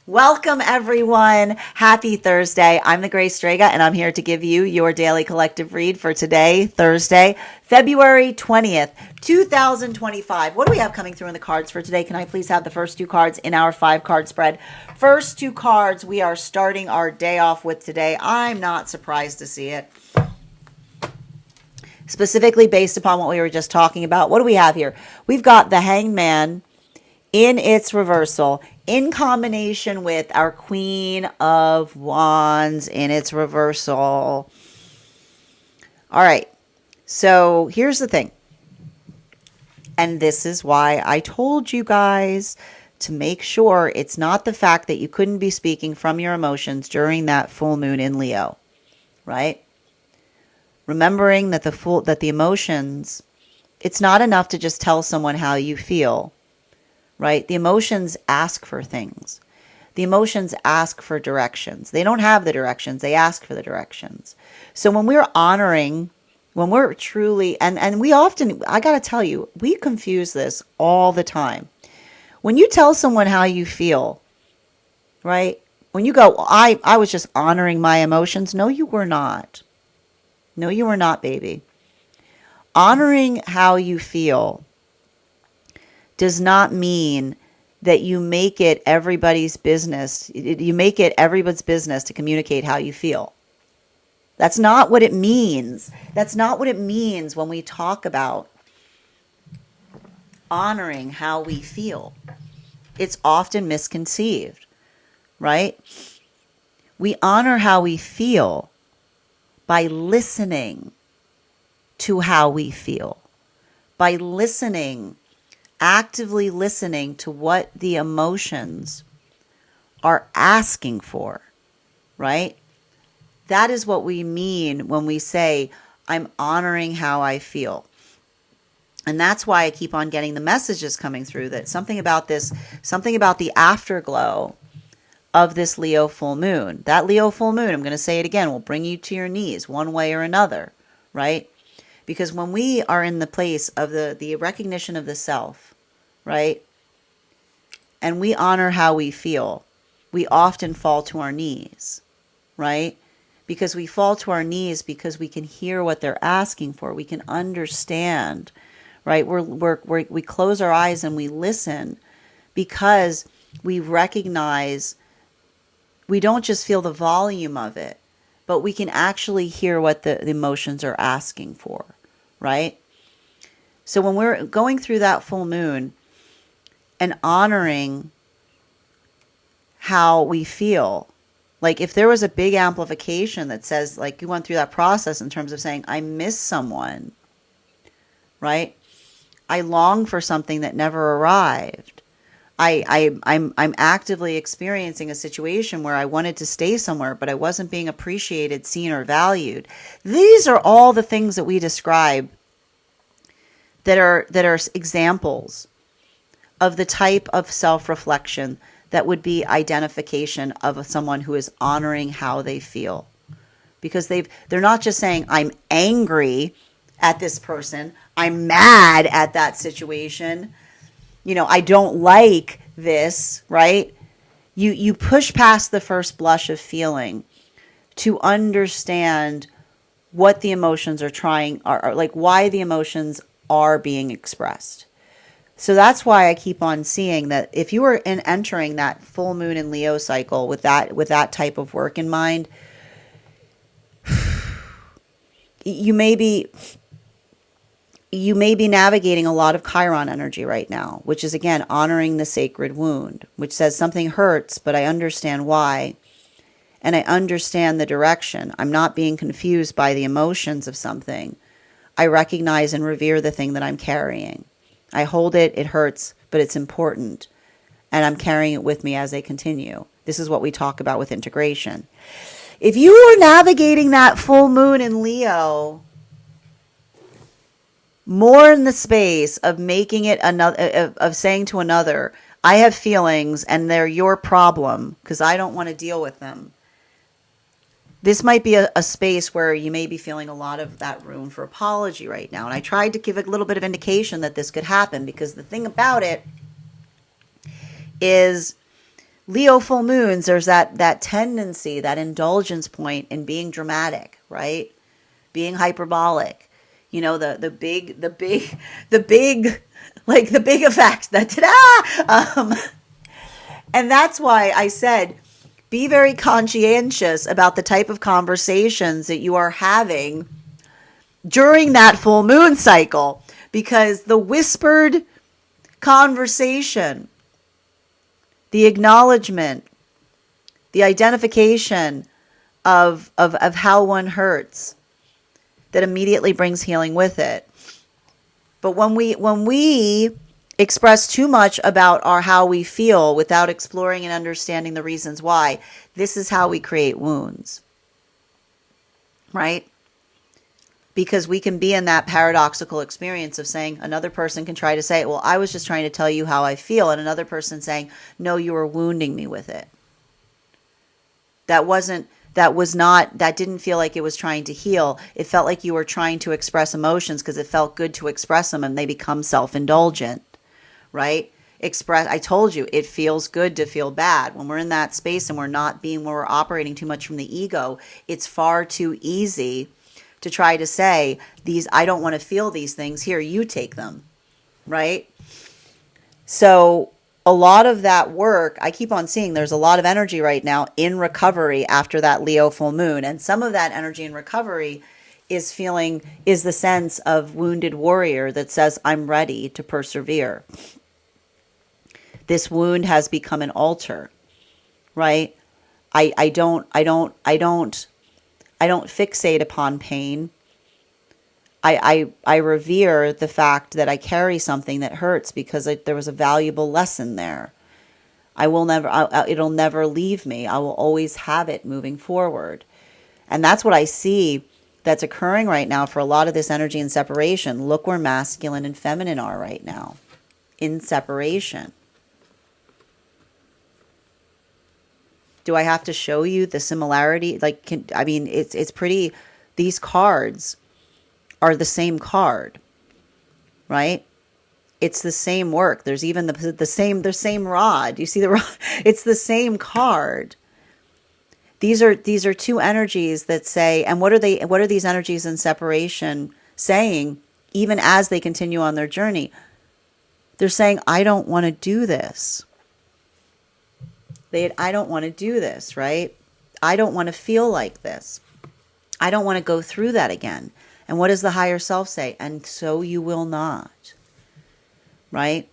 Welcome, everyone. Happy Thursday. I'm the Grace Strega, and I'm here to give you your daily collective read for today, Thursday, February 20th, 2025. What do we have coming through in the cards for today? Can I please have the first two cards in our 5-card spread? First two cards we are starting our day off with today. I'm not surprised to see it. Specifically based upon what we were just talking about. What do we have here? We've got the Hanged Man in its reversal, in combination with our Queen of Wands in its reversal. All right, so here's the thing. And this is why I told you guys to make sure it's not the fact that you couldn't be speaking from your emotions during that full moon in Leo, right? Remembering that the emotions, it's not enough to just tell someone how you feel. Right? The emotions ask for things. The emotions ask for directions. They don't have the directions. They ask for the directions. So when we're honoring, when we're truly, and we often, I got to tell you, we confuse this all the time. When you tell someone how you feel, right? When you go, I was just honoring my emotions. No, you were not. No, you were not, baby. Honoring how you feel does not mean that you make it everybody's business. You make it everybody's business to communicate how you feel. That's not what it means. That's not what it means when we talk about honoring how we feel. It's often misconceived, right? We honor how we feel by listening to how we feel, by actively listening to what the emotions are asking for, right? That is what we mean when we say, I'm honoring how I feel. And that's why I keep on getting the messages coming through that something about the afterglow of this Leo full moon. That Leo full moon, I'm going to say it again, will bring you to your knees one way or another, right? Because when we are in the place of the recognition of the self, right, and we honor how we feel, we often fall to our knees, right? Because we fall to our knees because we can hear what they're asking for. We can understand, right? We close our eyes and we listen because we recognize we don't just feel the volume of it, but we can actually hear what the emotions are asking for, right? So when we're going through that full moon and honoring how we feel, like if there was a big amplification that says, like you went through that process in terms of saying, I miss someone, right? I long for something that never arrived. I'm actively experiencing a situation where I wanted to stay somewhere, but I wasn't being appreciated, seen, or valued. These are all the things that we describe that are examples of the type of self-reflection that would be identification of someone who is honoring how they feel. Because they're not just saying, I'm angry at this person, I'm mad at that situation, I don't like this, right? You push past the first blush of feeling to understand what the emotions are like why the emotions are being expressed. So that's why I keep on seeing that if you are entering that full moon in Leo cycle with that type of work in mind, you may be navigating a lot of Chiron energy right now, which is, again, honoring the sacred wound, which says something hurts, but I understand why. And I understand the direction. I'm not being confused by the emotions of something. I recognize and revere the thing that I'm carrying. I hold it, it hurts, but it's important. And I'm carrying it with me as I continue. This is what we talk about with integration. If you are navigating that full moon in Leo more in the space of making it another, of saying to another, I have feelings and they're your problem because I don't want to deal with them. This might be a space where you may be feeling a lot of that room for apology right now. And I tried to give a little bit of indication that this could happen because the thing about it is Leo full moons, there's that tendency, that indulgence point in being dramatic, right? Being hyperbolic. You know, the big like the big effects, that ta-da! And that's why I said, be very conscientious about the type of conversations that you are having during that full moon cycle, because the whispered conversation, the acknowledgement, the identification of how one hurts, that immediately brings healing with it. But when we express too much about how we feel without exploring and understanding the reasons why, this is how we create wounds, right? Because we can be in that paradoxical experience of saying, another person can try to say, well, I was just trying to tell you how I feel. And another person saying, no, you were wounding me with it. That didn't feel like it was trying to heal. It felt like you were trying to express emotions because it felt good to express them, and they become self-indulgent, right? I told you, it feels good to feel bad. When we're in that space and we're operating too much from the ego, it's far too easy to try to say, I don't want to feel these things. Here, you take them, right? So a lot of that work, I keep on seeing there's a lot of energy right now in recovery after that Leo full moon. And some of that energy in recovery is the sense of wounded warrior that says, I'm ready to persevere. This wound has become an altar, right? I don't fixate upon pain. I revere the fact that I carry something that hurts because there was a valuable lesson there. It'll never leave me. I will always have it moving forward. And that's what I see that's occurring right now for a lot of this energy in separation. Look where masculine and feminine are right now, in separation. Do I have to show you the similarity? It's pretty, these cards are the same card, right? It's the same work. There's even the same rod. You see the rod? It's the same card. These are two energies that say, and what are these energies in separation saying, even as they continue on their journey? They're saying, I don't want to do this. I don't want to do this, right? I don't want to feel like this. I don't want to go through that again. And what does the higher self say? And so you will not, right?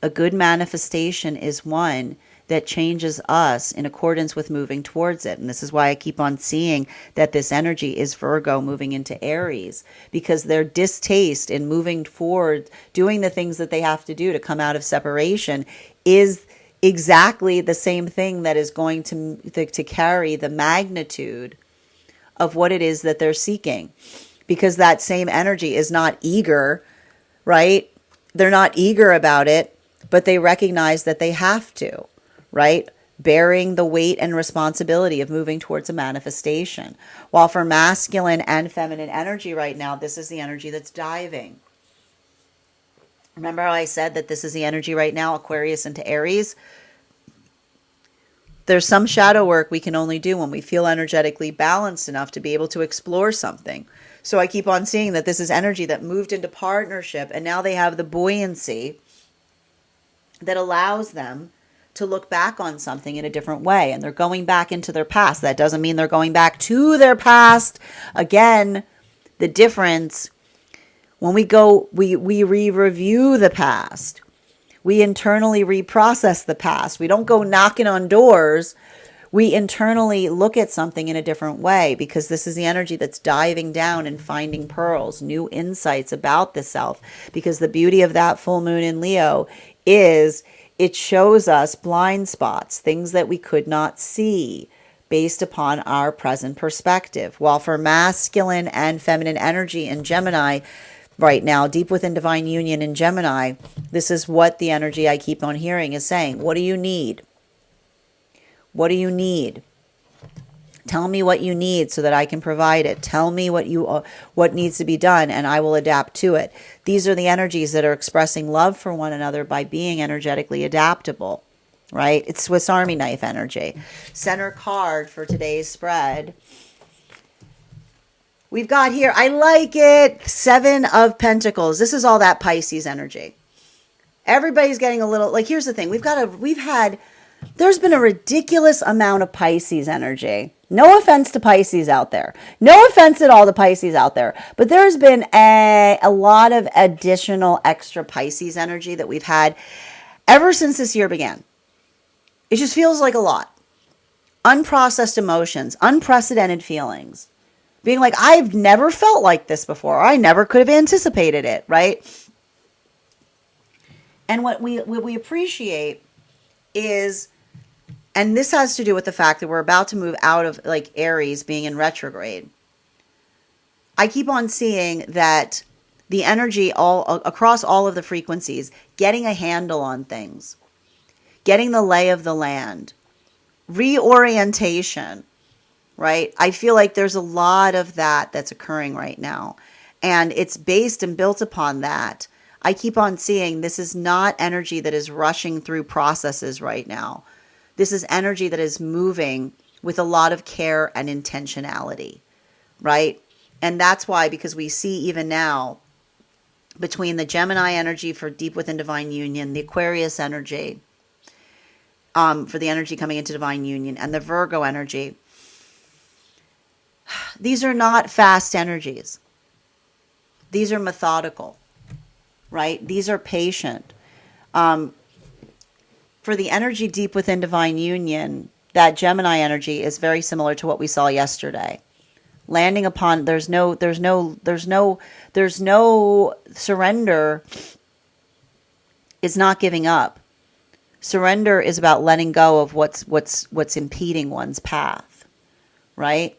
A good manifestation is one that changes us in accordance with moving towards it. And this is why I keep on seeing that this energy is Virgo moving into Aries, because their distaste in moving forward, doing the things that they have to do to come out of separation, is exactly the same thing that is going to carry the magnitude of what it is that they're seeking. Because that same energy is not eager, right? They're not eager about it, but they recognize that they have to, right? Bearing the weight and responsibility of moving towards a manifestation. While for masculine and feminine energy right now, this is the energy that's diving. Remember how I said that this is the energy right now, Aquarius into Aries? There's some shadow work we can only do when we feel energetically balanced enough to be able to explore something. So I keep on seeing that this is energy that moved into partnership, and now they have the buoyancy that allows them to look back on something in a different way. And they're going back into their past. That doesn't mean they're going back to their past. Again, the difference, when we re-review the past. We internally reprocess the past. We don't go knocking on doors. We internally look at something in a different way, because this is the energy that's diving down and finding pearls, new insights about the self. Because the beauty of that full moon in Leo is it shows us blind spots, things that we could not see based upon our present perspective. While for masculine and feminine energy in Gemini right now, deep within divine union in Gemini, this is what the energy I keep on hearing is saying. What do you need? What do you need? Tell me what you need so that I can provide it. Tell me what needs to be done, and I will adapt to it. These are the energies that are expressing love for one another by being energetically adaptable. right? It's Swiss Army knife energy. Center card for today's spread. We've got here, I like it, 7 of Pentacles. This is all that Pisces energy. Everybody's getting a little, like, here's the thing. There's been a ridiculous amount of Pisces energy. No offense to Pisces out there. No offense at all to Pisces out there. But there's been a lot of additional extra Pisces energy that we've had ever since this year began. It just feels like a lot. Unprocessed emotions, unprecedented feelings. Being like, I've never felt like this before. I never could have anticipated it, right? And what we appreciate is, and this has to do with the fact that we're about to move out of like Aries being in retrograde. I keep on seeing that the energy all across all of the frequencies, getting a handle on things, getting the lay of the land, reorientation, right? I feel like there's a lot of that that's occurring right now. And it's based and built upon that. I keep on seeing this is not energy that is rushing through processes right now. This is energy that is moving with a lot of care and intentionality, right? And that's why, because we see even now between the Gemini energy for deep within divine union, the Aquarius energy for the energy coming into divine union, and the Virgo energy, these are not fast energies. These are methodical, right? These are patient. For the energy deep within divine union, that Gemini energy is very similar to what we saw yesterday. Landing upon, there's no surrender is not giving up. Surrender is about letting go of what's impeding one's path, right?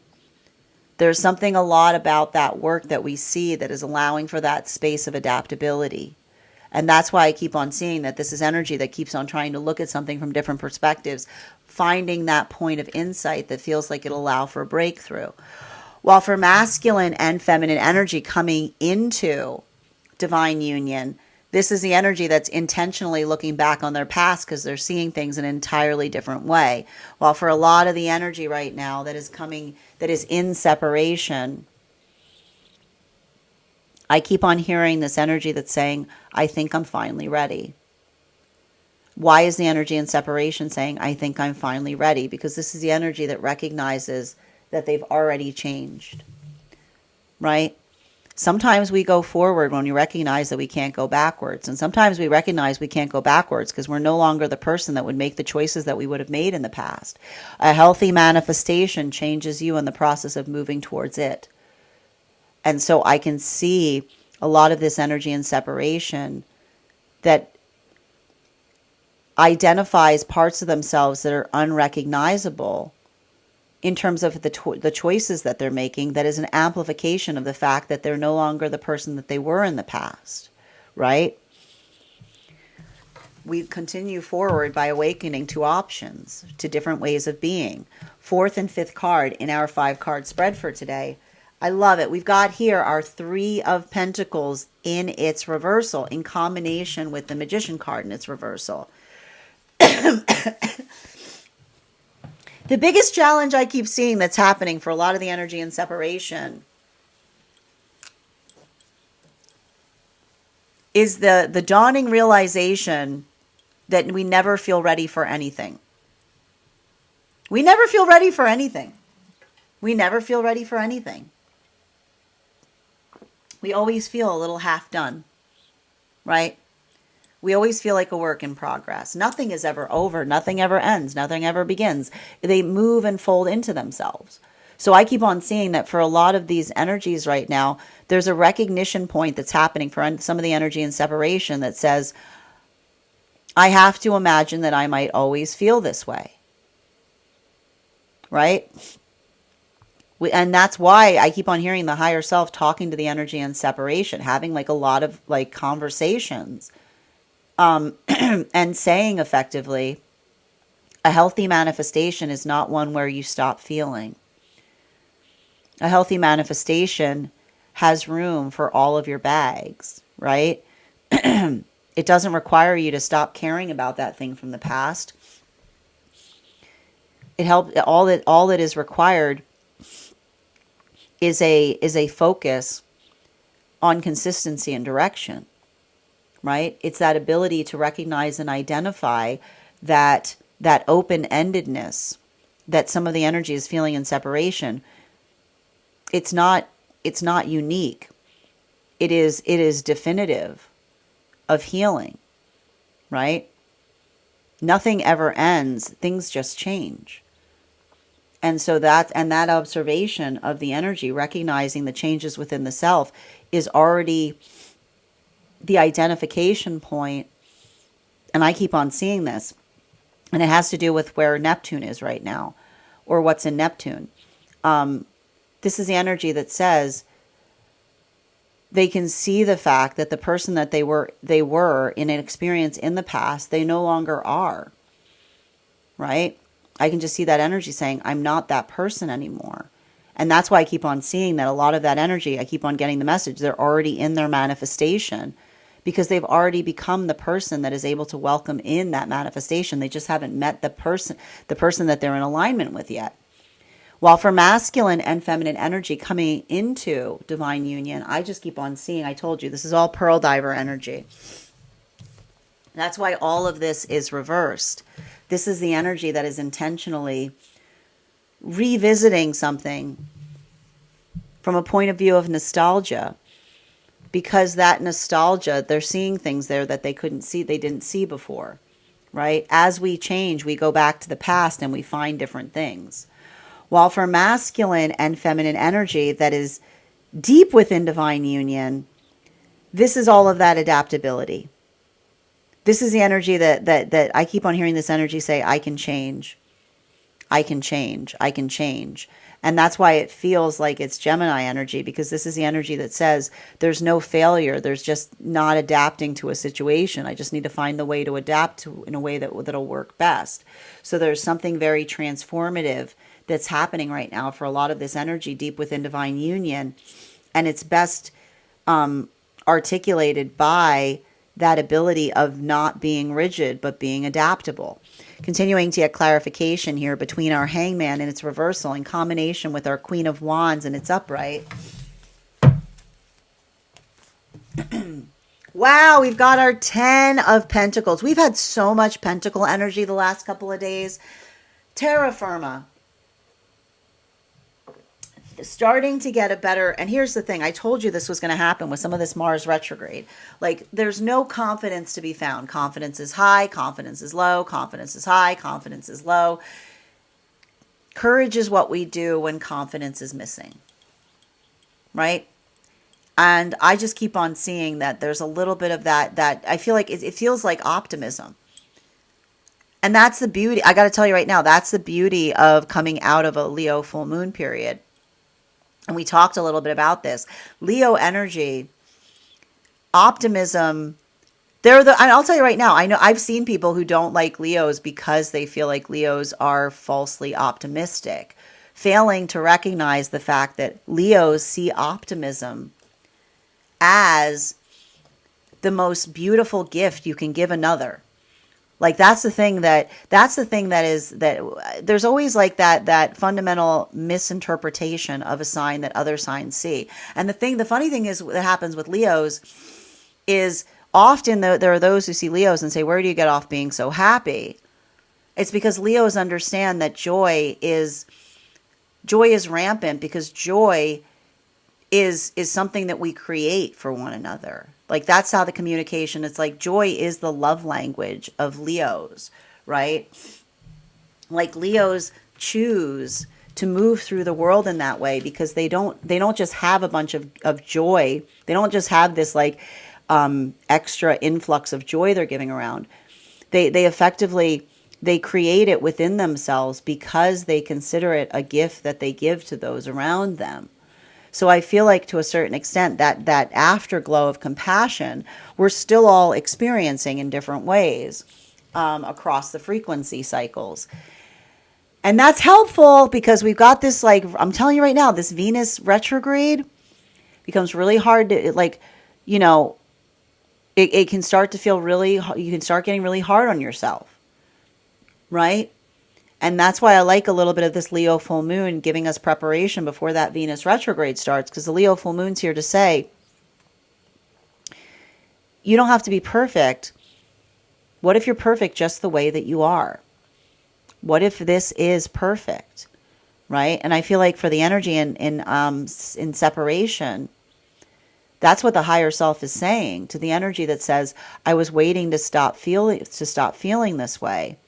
There's something a lot about that work that we see that is allowing for that space of adaptability. And that's why I keep on seeing that this is energy that keeps on trying to look at something from different perspectives, finding that point of insight that feels like it'll allow for a breakthrough. While for masculine and feminine energy coming into divine union, this is the energy that's intentionally looking back on their past because they're seeing things in an entirely different way. While for a lot of the energy right now that is coming, that is in separation, I keep on hearing this energy that's saying, I think I'm finally ready. Why is the energy in separation saying, I think I'm finally ready? Because this is the energy that recognizes that they've already changed, right? Sometimes we go forward when we recognize that we can't go backwards. And sometimes we recognize we can't go backwards because we're no longer the person that would make the choices that we would have made in the past. A healthy manifestation changes you in the process of moving towards it. And so I can see a lot of this energy in separation that identifies parts of themselves that are unrecognizable in terms of the choices that they're making, that is an amplification of the fact that they're no longer the person that they were in the past, right? We continue forward by awakening to options, to different ways of being. 4th and 5th card in our 5-card spread for today. I love it. We've got here our 3 of Pentacles in its reversal, in combination with the Magician card in its reversal. The biggest challenge I keep seeing that's happening for a lot of the energy in separation is the dawning realization that we never feel ready for anything. We never feel ready for anything. We never feel ready for anything. We always feel a little half done, right? We always feel like a work in progress. Nothing is ever over. Nothing ever ends. Nothing ever begins. They move and fold into themselves. So I keep on seeing that for a lot of these energies right now, there's a recognition point that's happening for some of the energy in separation that says, I have to imagine that I might always feel this way. Right? And that's why I keep on hearing the higher self talking to the energy in separation, having like a lot of like conversations. And saying effectively, a healthy manifestation is not one where you stop feeling. A healthy manifestation has room for all of your bags, right? It doesn't require you to stop caring about that thing from the past. It helps. All that is required is a focus on consistency and direction, right? It's that ability to recognize and identify that open-endedness that some of the energy is feeling in separation. It's not unique. It is definitive of healing, right? Nothing ever ends. Things just change. And so that observation of the energy, recognizing the changes within the self, is already the identification point. And I keep on seeing this. And it has to do with where Neptune is right now, or what's in Neptune. This is the energy that says they can see the fact that the person that they were in an experience in the past, they no longer are. Right? I can just see that energy saying, I'm not that person anymore. And that's why I keep on seeing that a lot of that energy, I keep on getting the message, they're already in their manifestation, because they've already become the person that is able to welcome in that manifestation. They just haven't met the person that they're in alignment with yet. While for masculine and feminine energy coming into divine union, I just keep on seeing, I told you, this is all pearl diver energy. That's why all of this is reversed. This is the energy that is intentionally revisiting something from a point of view of nostalgia. Because that nostalgia, they're seeing things there that they didn't see before, right? As we change, we go back to the past and we find different things. While for masculine and feminine energy that is deep within divine union, this is all of that adaptability. This is the energy that I keep on hearing this energy say, I can change. I can change. I can change. And that's why it feels like it's Gemini energy, because this is the energy that says there's no failure. There's just not adapting to a situation. I just need to find the way to adapt to in a way that'll work best. So there's something very transformative that's happening right now for a lot of this energy deep within divine union. And it's best articulated by that ability of not being rigid, but being adaptable. Continuing to get clarification here between our hangman and its reversal in combination with our Queen of Wands and its upright. Wow, we've got our 10 of Pentacles. We've had so much Pentacle energy the last couple of days. Terra Firma. Starting to get a better, and here's the thing, I told you this was going to happen with some of this Mars retrograde. Like, there's no confidence to be found. Confidence is high, confidence is low, confidence is high, confidence is low. Courage is what we do when confidence is missing, right? And I just keep on seeing that there's a little bit of that I feel like it feels like optimism. And that's the beauty. I got to tell you right now, that's the beauty of coming out of a Leo full moon period. And we talked a little bit about this. Leo energy, optimism, and I'll tell you right now, I know I've seen people who don't like Leos because they feel like Leos are falsely optimistic, failing to recognize the fact that Leos see optimism as the most beautiful gift you can give another. Like that's the thing that there's always like that fundamental misinterpretation of a sign that other signs see. And the funny thing is that happens with Leos is often there are those who see Leos and say, where do you get off being so happy? It's because Leos understand that joy is rampant, because joy is something that we create for one another. Like that's how the communication, it's like joy is the love language of Leos, right? Like Leos choose to move through the world in that way because they don't just have a bunch of joy. They don't just have this like extra influx of joy they're giving around. They effectively, they create it within themselves because they consider it a gift that they give to those around them. So I feel like to a certain extent that afterglow of compassion, we're still all experiencing in different ways across the frequency cycles. And that's helpful because we've got this, like, I'm telling you right now, this Venus retrograde becomes really hard to, like, you know, it can start to feel really, you can start getting really hard on yourself, right? And that's why I like a little bit of this Leo full moon giving us preparation before that Venus retrograde starts, because the Leo full moon's here to say, you don't have to be perfect. What if you're perfect just the way that you are? What if this is perfect, right? And I feel like for the energy in separation, that's what the higher self is saying to the energy that says, I was waiting to stop feeling this way.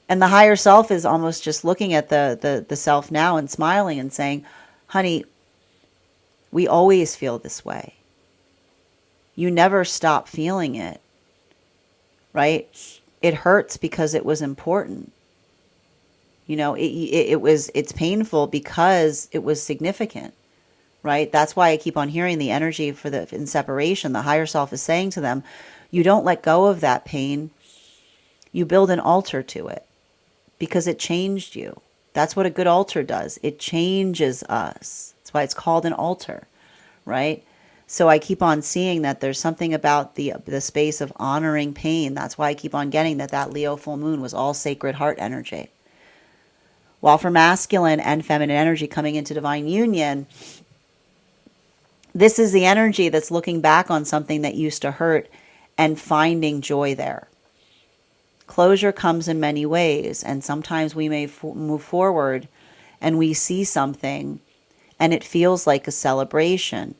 And the higher self is almost just looking at the self now and smiling and saying, honey, we always feel this way. You never stop feeling it, right? It hurts because it was important. You know, it's painful because it was significant, right? That's why I keep on hearing the energy in separation. The higher self is saying to them, you don't let go of that pain. You build an altar to it because it changed you. That's what a good altar does. It changes us. That's why it's called an altar, right? So I keep on seeing that there's something about the space of honoring pain. That's why I keep on getting that Leo full moon was all sacred heart energy. While for masculine and feminine energy coming into divine union, this is the energy that's looking back on something that used to hurt and finding joy there. Closure comes in many ways, and sometimes we may move forward and we see something and it feels like a celebration.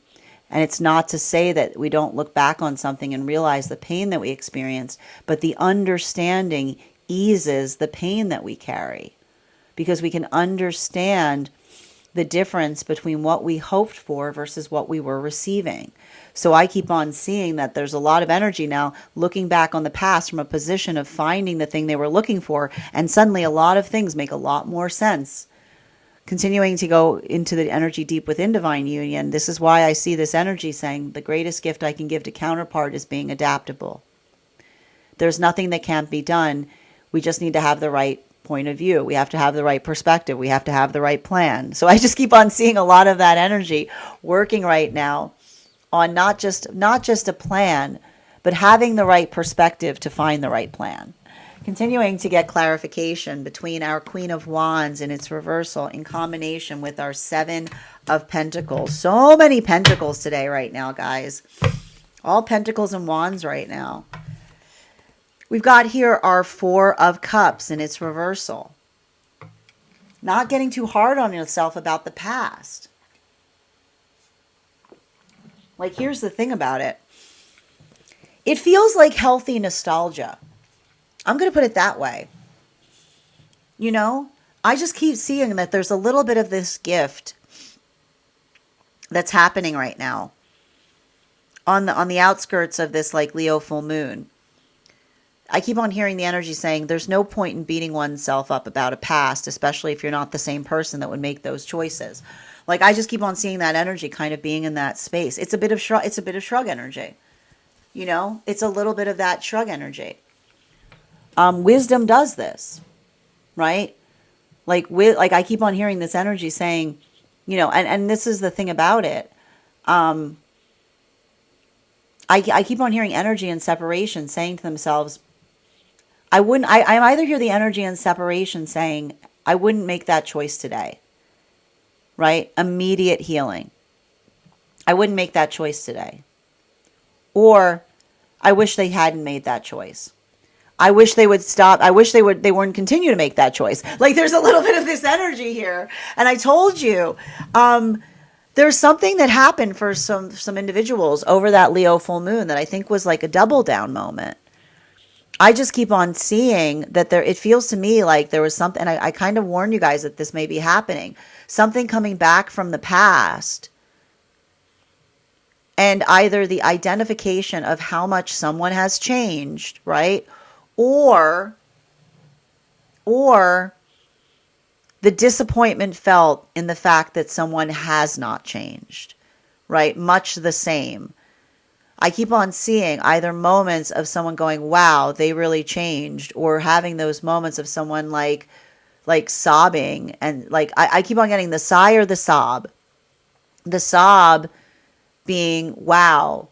And it's not to say that we don't look back on something and realize the pain that we experienced, but the understanding eases the pain that we carry, because we can understand the difference between what we hoped for versus what we were receiving. So I keep on seeing that there's a lot of energy now looking back on the past from a position of finding the thing they were looking for, and suddenly a lot of things make a lot more sense. Continuing to go into the energy deep within divine union, this is why I see this energy saying the greatest gift I can give to counterpart is being adaptable. There's nothing that can't be done. We just need to have the right point of view. We have to have the right perspective. We have to have the right plan. So I just keep on seeing a lot of that energy working right now on not just a plan, but having the right perspective to find the right plan. Continuing to get clarification between our Queen of Wands and its reversal in combination with our Seven of Pentacles. So many pentacles today right now, guys. All pentacles and wands right now. We've got here our Four of Cups in its reversal. Not getting too hard on yourself about the past. Like, here's the thing about it. It feels like healthy nostalgia. I'm going to put it that way. You know, I just keep seeing that there's a little bit of this gift that's happening right now on the outskirts of this like Leo full moon. I keep on hearing the energy saying there's no point in beating oneself up about a past, especially if you're not the same person that would make those choices. Like, I just keep on seeing that energy kind of being in that space. It's a bit of shrug energy. You know, it's a little bit of that shrug energy. Wisdom does this, right? Like I keep on hearing this energy saying, you know, and this is the thing about it. I keep on hearing energy and separation saying to themselves, I either hear the energy and separation saying, I wouldn't make that choice today, right? Immediate healing. I wouldn't make that choice today. Or I wish they hadn't made that choice. I wish they would stop. I wish they wouldn't continue to make that choice. Like, there's a little bit of this energy here. And I told you, there's something that happened for some individuals over that Leo full moon that I think was like a double down moment. I just keep on seeing that it feels to me like there was something, and I kind of warned you guys that this may be happening. Something coming back from the past, and either the identification of how much someone has changed, right? Or the disappointment felt in the fact that someone has not changed, right? Much the same. I keep on seeing either moments of someone going, wow, they really changed, or having those moments of someone like sobbing. And like, I keep on getting the sigh or the sob. The sob being, wow,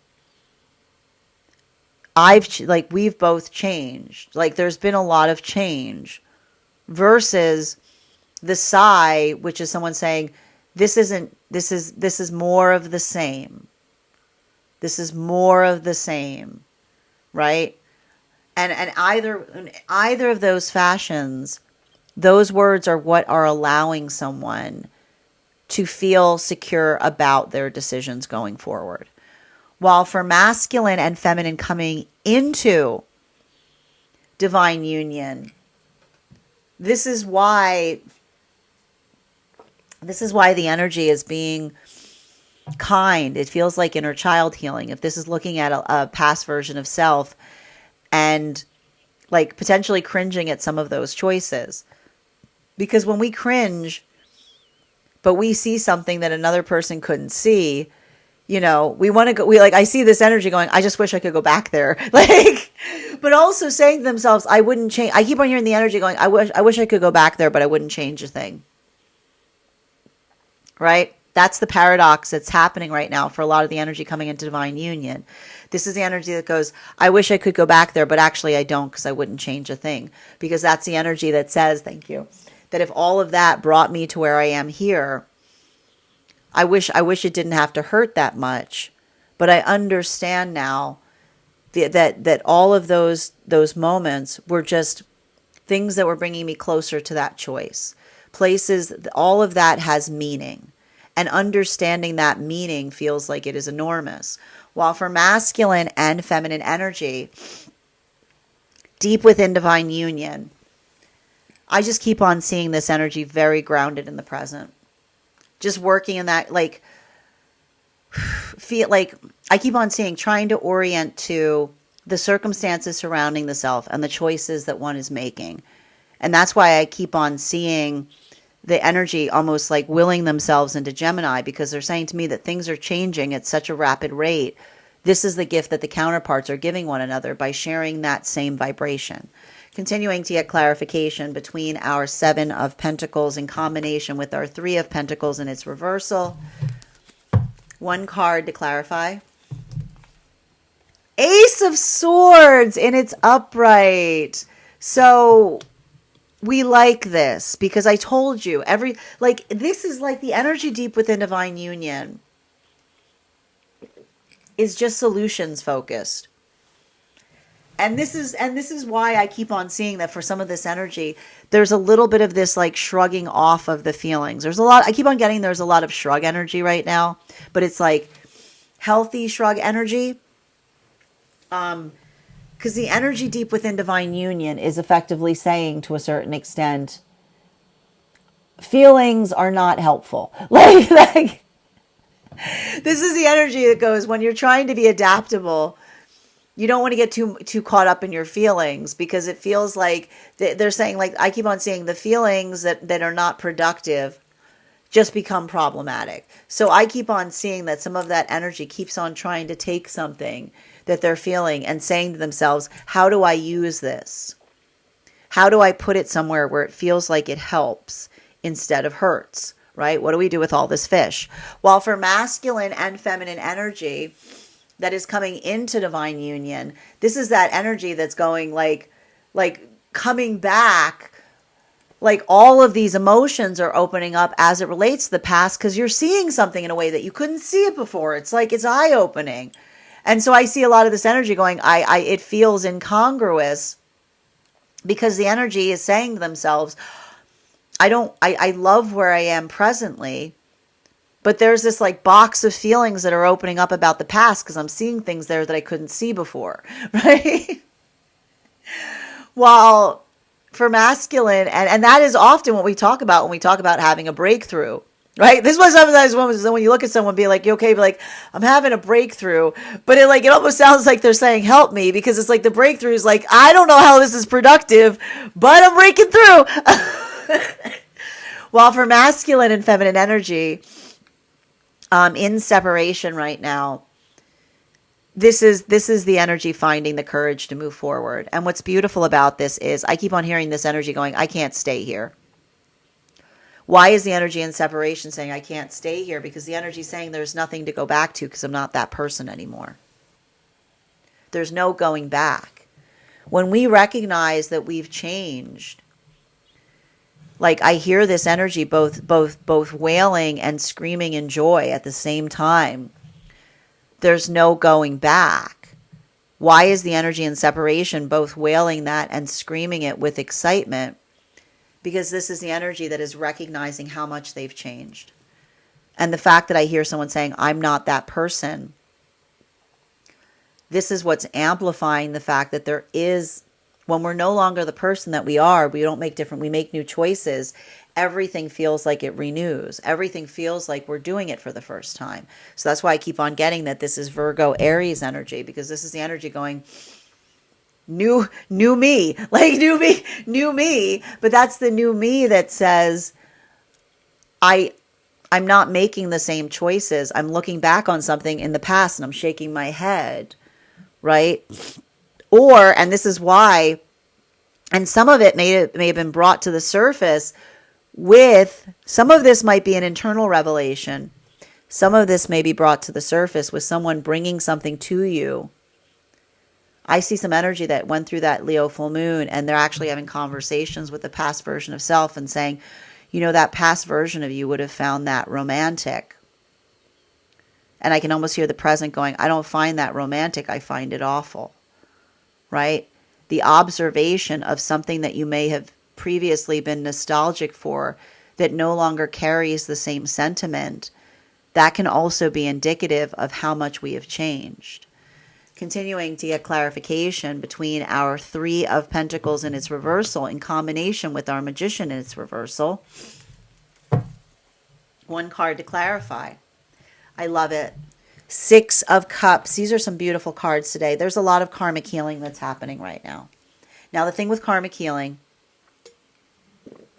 we've both changed. Like, there's been a lot of change, versus the sigh, which is someone saying, this is more of the same. This is more of the same, right? And either of those fashions, those words are what are allowing someone to feel secure about their decisions going forward. While for masculine and feminine coming into divine union, this is why the energy is being kind. It feels like inner child healing. If this is looking at a past version of self and like potentially cringing at some of those choices. Because when we cringe, but we see something that another person couldn't see, we want to go, I see this energy going, I just wish I could go back there. But also saying to themselves, I wouldn't change. I keep on hearing the energy going, I wish I could go back there, but I wouldn't change a thing. Right? That's the paradox that's happening right now for a lot of the energy coming into divine union. This is the energy that goes, I wish I could go back there, but actually I don't, because I wouldn't change a thing. Because that's the energy that says, thank you, that if all of that brought me to where I am here, I wish it didn't have to hurt that much. But I understand now that all of those moments were just things that were bringing me closer to that choice. Places, all of that has meaning. And understanding that meaning feels like it is enormous. While for masculine and feminine energy, deep within divine union, I just keep on seeing this energy very grounded in the present. Just working in that, feel like I keep on seeing, trying to orient to the circumstances surrounding the self and the choices that one is making. And that's why I keep on seeing the energy almost like willing themselves into Gemini, because they're saying to me that things are changing at such a rapid rate. This is the gift that the counterparts are giving one another by sharing that same vibration. Continuing to get clarification between our 7 of Pentacles in combination with our 3 of Pentacles in its reversal. One card to clarify. Ace of Swords in its upright. So we like this because I told you this is like the energy deep within divine union is just solutions focused. And this is why I keep on seeing that for some of this energy, there's a little bit of this like shrugging off of the feelings. I keep on getting there's a lot of shrug energy right now, but it's like healthy shrug energy. Because the energy deep within divine union is effectively saying to a certain extent, feelings are not helpful. Like this is the energy that goes when you're trying to be adaptable. You don't want to get too caught up in your feelings, because it feels like they're saying, like, I keep on seeing the feelings that are not productive just become problematic. So I keep on seeing that some of that energy keeps on trying to take something that they're feeling and saying to themselves, how do I use this? How do I put it somewhere where it feels like it helps instead of hurts, right? What do we do with all this fish? While for masculine and feminine energy that is coming into divine union, this is that energy that's going like coming back, like all of these emotions are opening up as it relates to the past, because you're seeing something in a way that you couldn't see it before. It's like it's eye-opening. And so I see a lot of this energy going, it feels incongruous, because the energy is saying to themselves, I love where I am presently, but there's this like box of feelings that are opening up about the past because I'm seeing things there that I couldn't see before, right? While for masculine, and that is often what we talk about when we talk about having a breakthrough, right? This was sometimes when you look at someone, be like, you okay? Be like, I'm having a breakthrough, but it almost sounds like they're saying, help me, because it's like the breakthrough is like, I don't know how this is productive, but I'm breaking through. While for masculine and feminine energy, in separation right now, this is the energy finding the courage to move forward. And what's beautiful about this is I keep on hearing this energy going, I can't stay here. Why is the energy in separation saying I can't stay here? Because the energy is saying there's nothing to go back to, because I'm not that person anymore. There's no going back. When we recognize that we've changed, Like I hear this energy both wailing and screaming in joy at the same time. There's no going back. Why is the energy in separation both wailing that and screaming it with excitement? Because this is the energy that is recognizing how much they've changed. And the fact that I hear someone saying, I'm not that person, this is what's amplifying the fact that there is, when we're no longer the person that we are, we make new choices. Everything feels like it renews. Everything feels like we're doing it for the first time. So that's why I keep on getting that this is Virgo Aries energy, because this is the energy going, new me, like new me. But that's the new me that says, I'm not making the same choices. I'm looking back on something in the past and I'm shaking my head, right? Or, and this is why, and some of it may have been brought to the surface with, some of this might be an internal revelation. Some of this may be brought to the surface with someone bringing something to you. I see some energy that went through that Leo full moon, and they're actually having conversations with the past version of self and saying, you know, that past version of you would have found that romantic. And I can almost hear the present going, I don't find that romantic, I find it awful, right? The observation of something that you may have previously been nostalgic for that no longer carries the same sentiment, that can also be indicative of how much we have changed. Continuing to get clarification between our Three of Pentacles in its reversal in combination with our Magician in its reversal. One card to clarify. I love it. Six of Cups. These are some beautiful cards today. There's a lot of karmic healing that's happening right now. Now, the thing with karmic healing,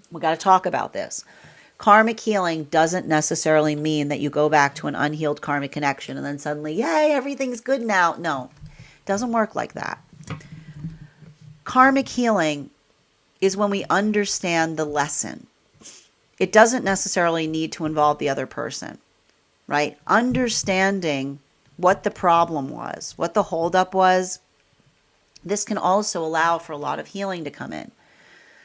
we got to talk about this. Karmic healing doesn't necessarily mean that you go back to an unhealed karmic connection and then suddenly, yay, everything's good now. No, it doesn't work like that. Karmic healing is when we understand the lesson. It doesn't necessarily need to involve the other person, right? Understanding what the problem was, what the holdup was, this can also allow for a lot of healing to come in.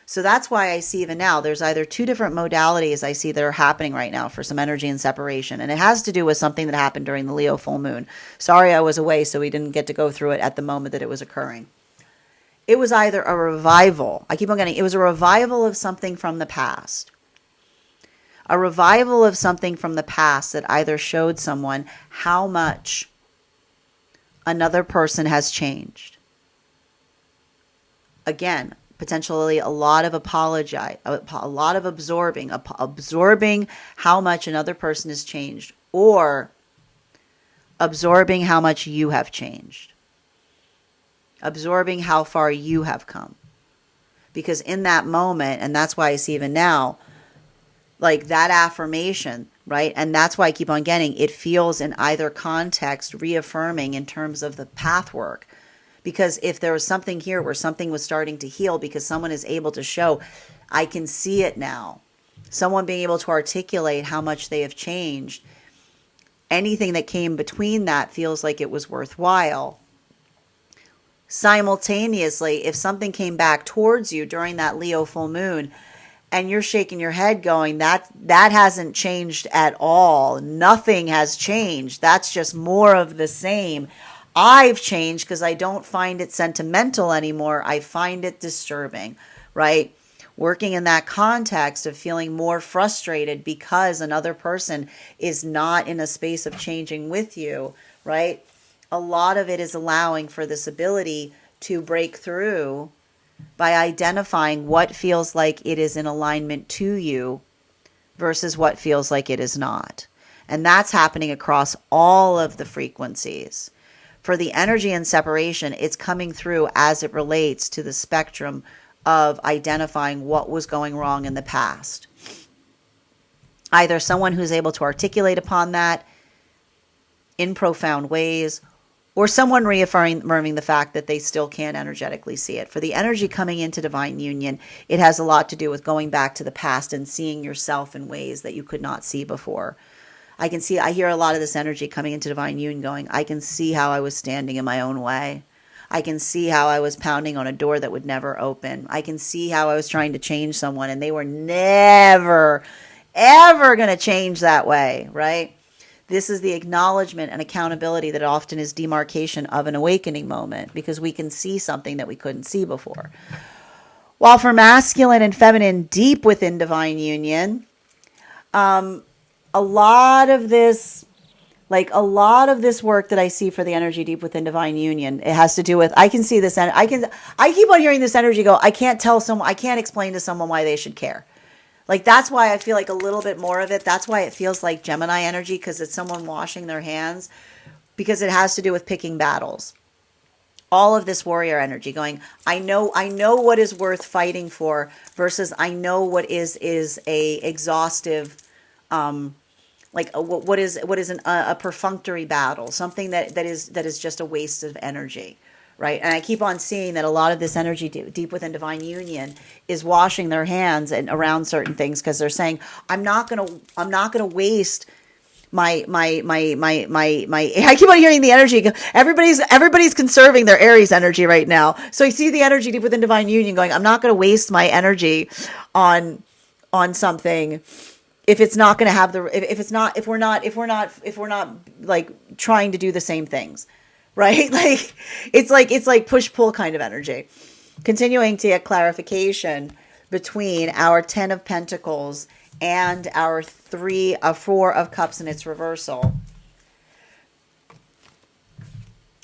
So that's why I see even now, there's either two different modalities I see that are happening right now for some energy and separation. And it has to do with something that happened during the Leo full moon. Sorry I was away, so we didn't get to go through it at the moment that it was occurring. It was either a revival. I keep on getting, it was a revival of something from the past. A revival of something from the past that either showed someone how much another person has changed. Again, potentially a lot of a lot of absorbing how much another person has changed, or absorbing how much you have changed, absorbing how far you have come. Because in that moment, and that's why I see even now, like that affirmation, right? And that's why I keep on getting, it feels in either context reaffirming in terms of the path work. Because if there was something here where something was starting to heal because someone is able to show, I can see it now. Someone being able to articulate how much they have changed. Anything that came between that feels like it was worthwhile. Simultaneously, if something came back towards you during that Leo full moon and you're shaking your head going, that hasn't changed at all. Nothing has changed. That's just more of the same. I've changed because I don't find it sentimental anymore. I find it disturbing, right? Working in that context of feeling more frustrated because another person is not in a space of changing with you, right? A lot of it is allowing for this ability to break through by identifying what feels like it is in alignment to you versus what feels like it is not. And that's happening across all of the frequencies. For the energy and separation, it's coming through as it relates to the spectrum of identifying what was going wrong in the past. Either someone who's able to articulate upon that in profound ways, or someone reaffirming the fact that they still can't energetically see it. For the energy coming into divine union, it has a lot to do with going back to the past and seeing yourself in ways that you could not see before. I hear a lot of this energy coming into divine union going, I can see how I was standing in my own way. I can see how I was pounding on a door that would never open. I can see how I was trying to change someone and they were never, ever going to change that way, right? This is the acknowledgement and accountability that often is demarcation of an awakening moment, because we can see something that we couldn't see before. While for masculine and feminine deep within divine union, a lot of this work that I see for the energy deep within divine union, it has to do with, I can see this, and I keep on hearing this energy go, I can't explain to someone why they should care. Like, that's why I feel like a little bit more of it. That's why it feels like Gemini energy, because it's someone washing their hands, because it has to do with picking battles. All of this warrior energy going, I know what is worth fighting for versus I know what is a exhaustive, what is a perfunctory battle, something that is just a waste of energy, right? And I keep on seeing that a lot of this energy deep within divine union is washing their hands and around certain things, because they're saying, I'm not gonna waste my I keep on hearing the energy. Everybody's conserving their Aries energy right now. So I see the energy deep within divine union going, I'm not going to waste my energy on something if it's not going to have if we're not like trying to do the same things, right? Like it's like push pull kind of energy. Continuing to get clarification between our 10 of Pentacles and our 4 of Cups in its reversal.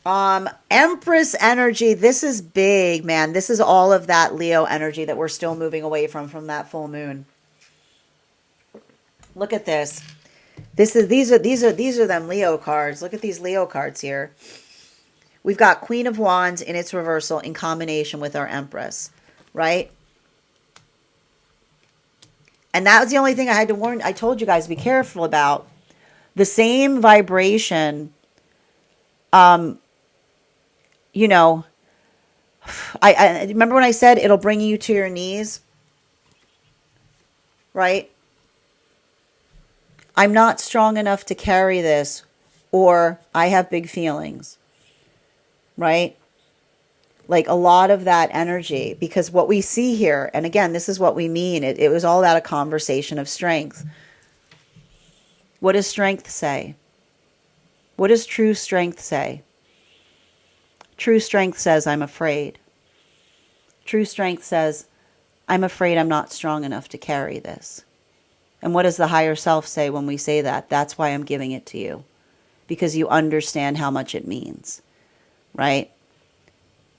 Empress energy. This is big, man. This is all of that Leo energy that we're still moving away from that full moon. Look at this. These are them Leo cards. Look at these Leo cards here. We've got Queen of Wands in its reversal in combination with our Empress, right? And that was the only thing I had to warn. I told you guys to be careful about. The same vibration, I remember when I said it'll bring you to your knees, right? I'm not strong enough to carry this, or I have big feelings, right? Like a lot of that energy, because what we see here, and again, this is what we mean. It was all about a conversation of strength. What does strength say? What does true strength say? True strength says, I'm afraid. True strength says, I'm afraid I'm not strong enough to carry this. And what does the higher self say when we say that? That's why I'm giving it to you. Because you understand how much it means, right?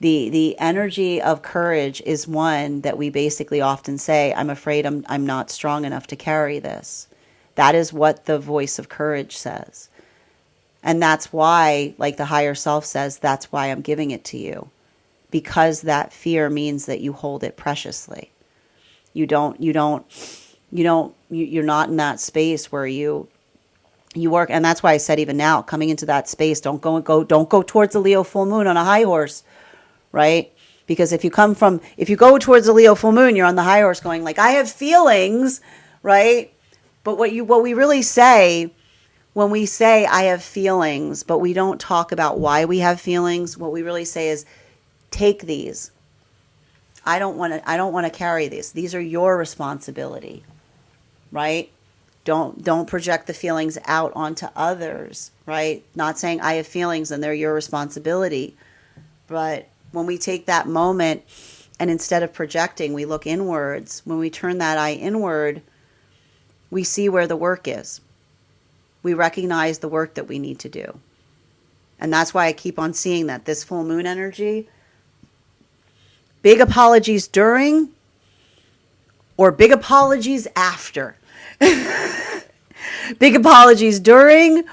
The energy of courage is one that we basically often say, I'm afraid I'm not strong enough to carry this. That is what the voice of courage says. And that's why, like the higher self says, that's why I'm giving it to you. Because that fear means that you hold it preciously. You're not in that space where you work. And that's why I said, even now, coming into that space, don't go towards the Leo full moon on a high horse. Right? Because if you go towards the Leo full moon, you're on the high horse going like, I have feelings, right? But what we really say when we say I have feelings, but we don't talk about why we have feelings, what we really say is, take these. I don't want to carry these. These are your responsibility, right? Don't project the feelings out onto others, right? Not saying I have feelings and they're your responsibility, but when we take that moment and instead of projecting, we look inwards. When we turn that eye inward, we see where the work is. We recognize the work that we need to do. And that's why I keep on seeing that this full moon energy, big apologies during or big apologies after. Big apologies during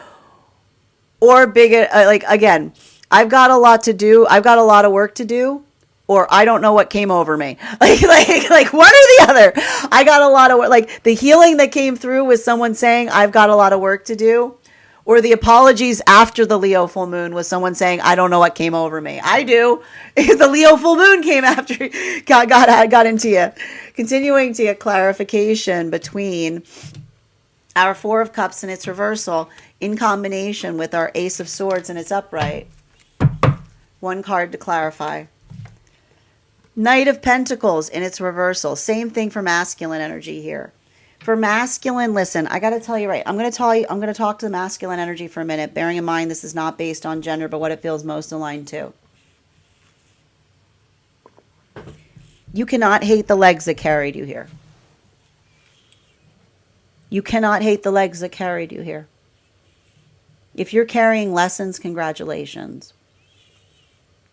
or big, again, I've got a lot to do. I've got a lot of work to do, or I don't know what came over me. Like one or the other. I got a lot of work. Like the healing that came through was someone saying, I've got a lot of work to do. Or the apologies after the Leo full moon was someone saying, I don't know what came over me. I do. The Leo full moon came after, got into you. Continuing to get clarification between our 4 of Cups in its reversal in combination with our Ace of Swords in its upright. One card to clarify. Knight of Pentacles in its reversal. Same thing for masculine energy here. For masculine, listen, I got to tell you I'm going to talk to the masculine energy for a minute, bearing in mind this is not based on gender, but what it feels most aligned to. You cannot hate the legs that carried you here. You cannot hate the legs that carried you here. If you're carrying lessons, congratulations.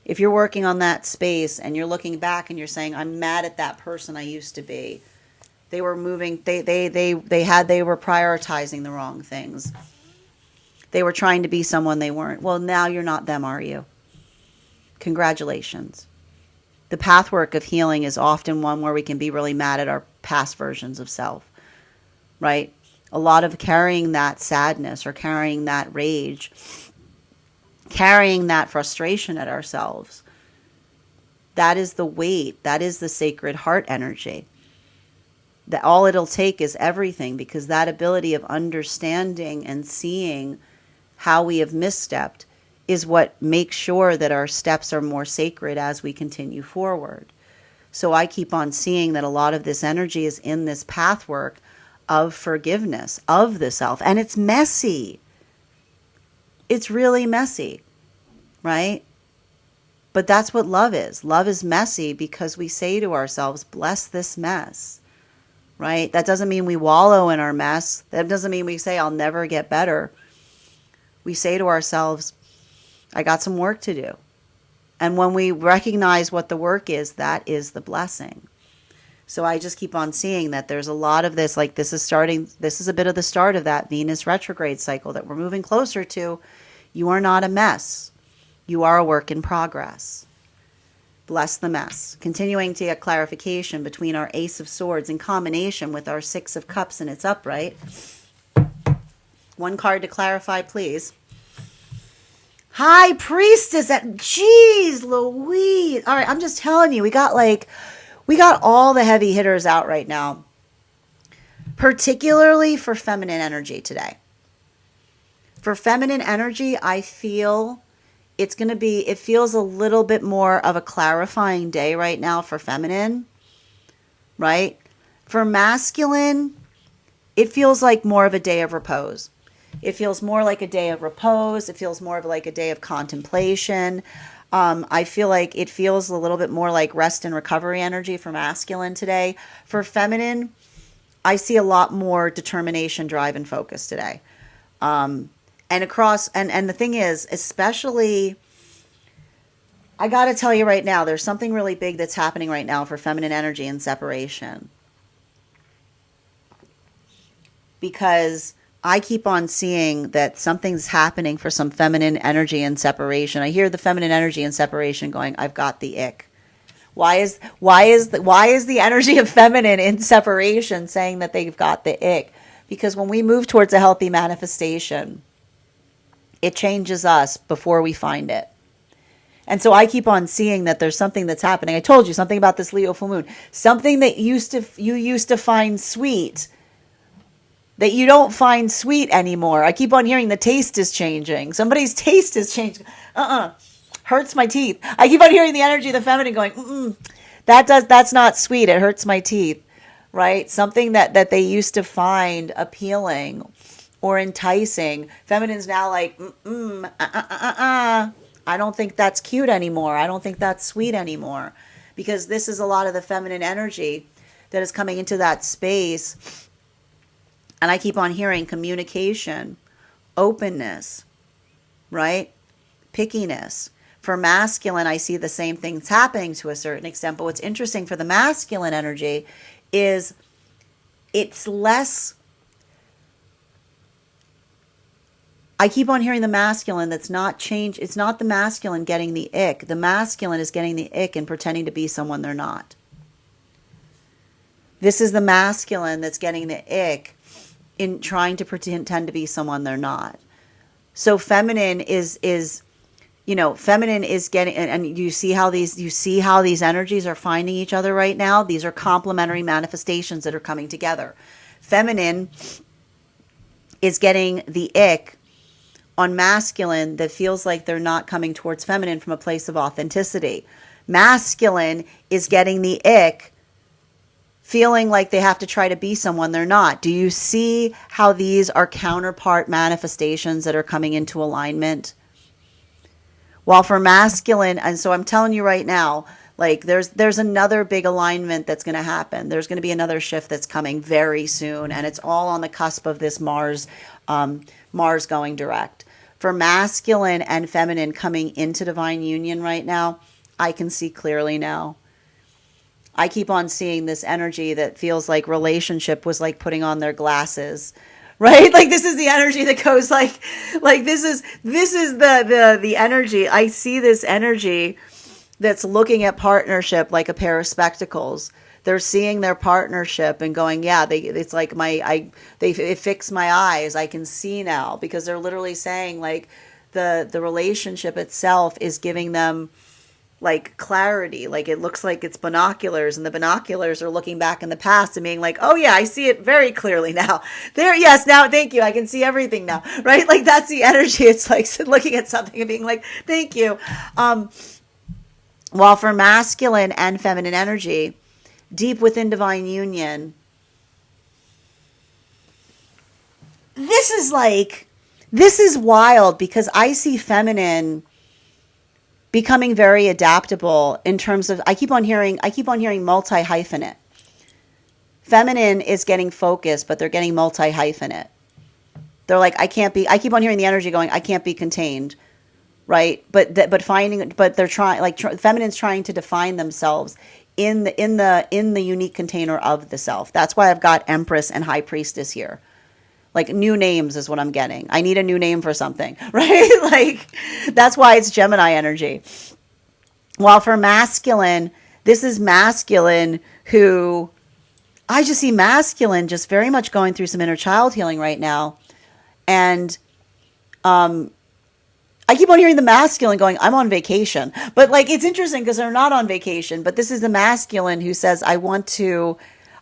If you're working on that space and you're looking back and you're saying, I'm mad at that person I used to be. They were moving, they were prioritizing the wrong things. They were trying to be someone they weren't. Well, now you're not them, are you? Congratulations. The pathwork of healing is often one where we can be really mad at our past versions of self, right? A lot of carrying that sadness or carrying that rage, carrying that frustration at ourselves. That is the weight. That is the sacred heart energy. That all it'll take is everything, because that ability of understanding and seeing how we have misstepped is what makes sure that our steps are more sacred as we continue forward. So I keep on seeing that a lot of this energy is in this pathwork of forgiveness of the self. And it's messy. It's really messy, right? But that's what love is. Love is messy because we say to ourselves, bless this mess, right? That doesn't mean we wallow in our mess. That doesn't mean we say, I'll never get better. We say to ourselves, I got some work to do. And when we recognize what the work is, that is the blessing. So I just keep on seeing that there's a lot of this, like this is a bit of the start of that Venus retrograde cycle that we're moving closer to. You are not a mess. You are a work in progress. Bless the mess. Continuing to get clarification between our Ace of Swords in combination with our Six of Cups in its upright. One card to clarify, please. High Priestess at, jeez Louise. All right, I'm just telling you, we got all the heavy hitters out right now, particularly for feminine energy today. For feminine energy, I feel it feels a little bit more of a clarifying day right now for feminine, right? For masculine, it feels like more of a day of repose. It feels more like a day of repose. It feels more of like a day of contemplation. I feel like it feels a little bit more like rest and recovery energy for masculine today. For feminine, I see a lot more determination, drive, and focus today. And the thing is, especially, I got to tell you right now, there's something really big that's happening right now for feminine energy and separation. Because I keep on seeing that something's happening for some feminine energy and separation. I hear the feminine energy and separation going, I've got the ick. Why is the energy of feminine in separation saying that they've got the ick? Because when we move towards a healthy manifestation, it changes us before we find it. And so I keep on seeing that there's something that's happening. I told you something about this Leo full moon. Something that you used to find sweet, that you don't find sweet anymore. I keep on hearing the taste is changing. Somebody's taste is changing. Hurts my teeth. I keep on hearing the energy of the feminine going, that's not sweet. It hurts my teeth, right? Something that they used to find appealing or enticing. Feminine's now like, I don't think that's cute anymore. I don't think that's sweet anymore. Because this is a lot of the feminine energy that is coming into that space. And I keep on hearing communication, openness, right? Pickiness. For masculine, I see the same things happening to a certain extent. But what's interesting for the masculine energy is it's less. I keep on hearing the masculine that's not changed. It's not the masculine getting the ick. The masculine is getting the ick and pretending to be someone they're not. This is the masculine that's getting the ick in trying to pretend to be someone they're not. So feminine is feminine is getting, and you see how these energies are finding each other right now. These are complementary manifestations that are coming together. Feminine is getting the ick on masculine that feels like they're not coming towards feminine from a place of authenticity. Masculine is getting the ick, feeling like they have to try to be someone they're not. Do you see how these are counterpart manifestations that are coming into alignment? While for masculine, and so I'm telling you right now, like there's another big alignment that's going to happen. There's going to be another shift that's coming very soon, and it's all on the cusp of this Mars going direct. For masculine and feminine coming into divine union right now, I can see clearly now. I keep on seeing this energy that feels like relationship was like putting on their glasses, right? Like this is the energy that goes like this is the energy. I see this energy that's looking at partnership like a pair of spectacles. They're seeing their partnership and going, yeah, it's like it fixed my eyes. I can see now, because they're literally saying like the relationship itself is giving them like clarity. Like it looks like it's binoculars, and the binoculars are looking back in the past and being like, oh yeah, I see it very clearly now. There, yes, now thank you. I can see everything now, right? Like that's the energy. It's like looking at something and being like, thank you. While for masculine and feminine energy, deep within divine union, this is wild, because I see feminine becoming very adaptable in terms of, I keep on hearing multi-hyphenate. Feminine is getting focused, but they're getting multi-hyphenate. They're like, I keep on hearing the energy going, I can't be contained, right? But they're trying, like feminine's trying to define themselves in the unique container of the self. That's why I've got Empress and High Priestess here. Like new names is what I'm getting. I need a new name for something, right? Like that's why it's Gemini energy. While for masculine, this is masculine who, I just see masculine just very much going through some inner child healing right now. And I keep on hearing the masculine going, I'm on vacation. But like it's interesting because they're not on vacation, but this is the masculine who says, I want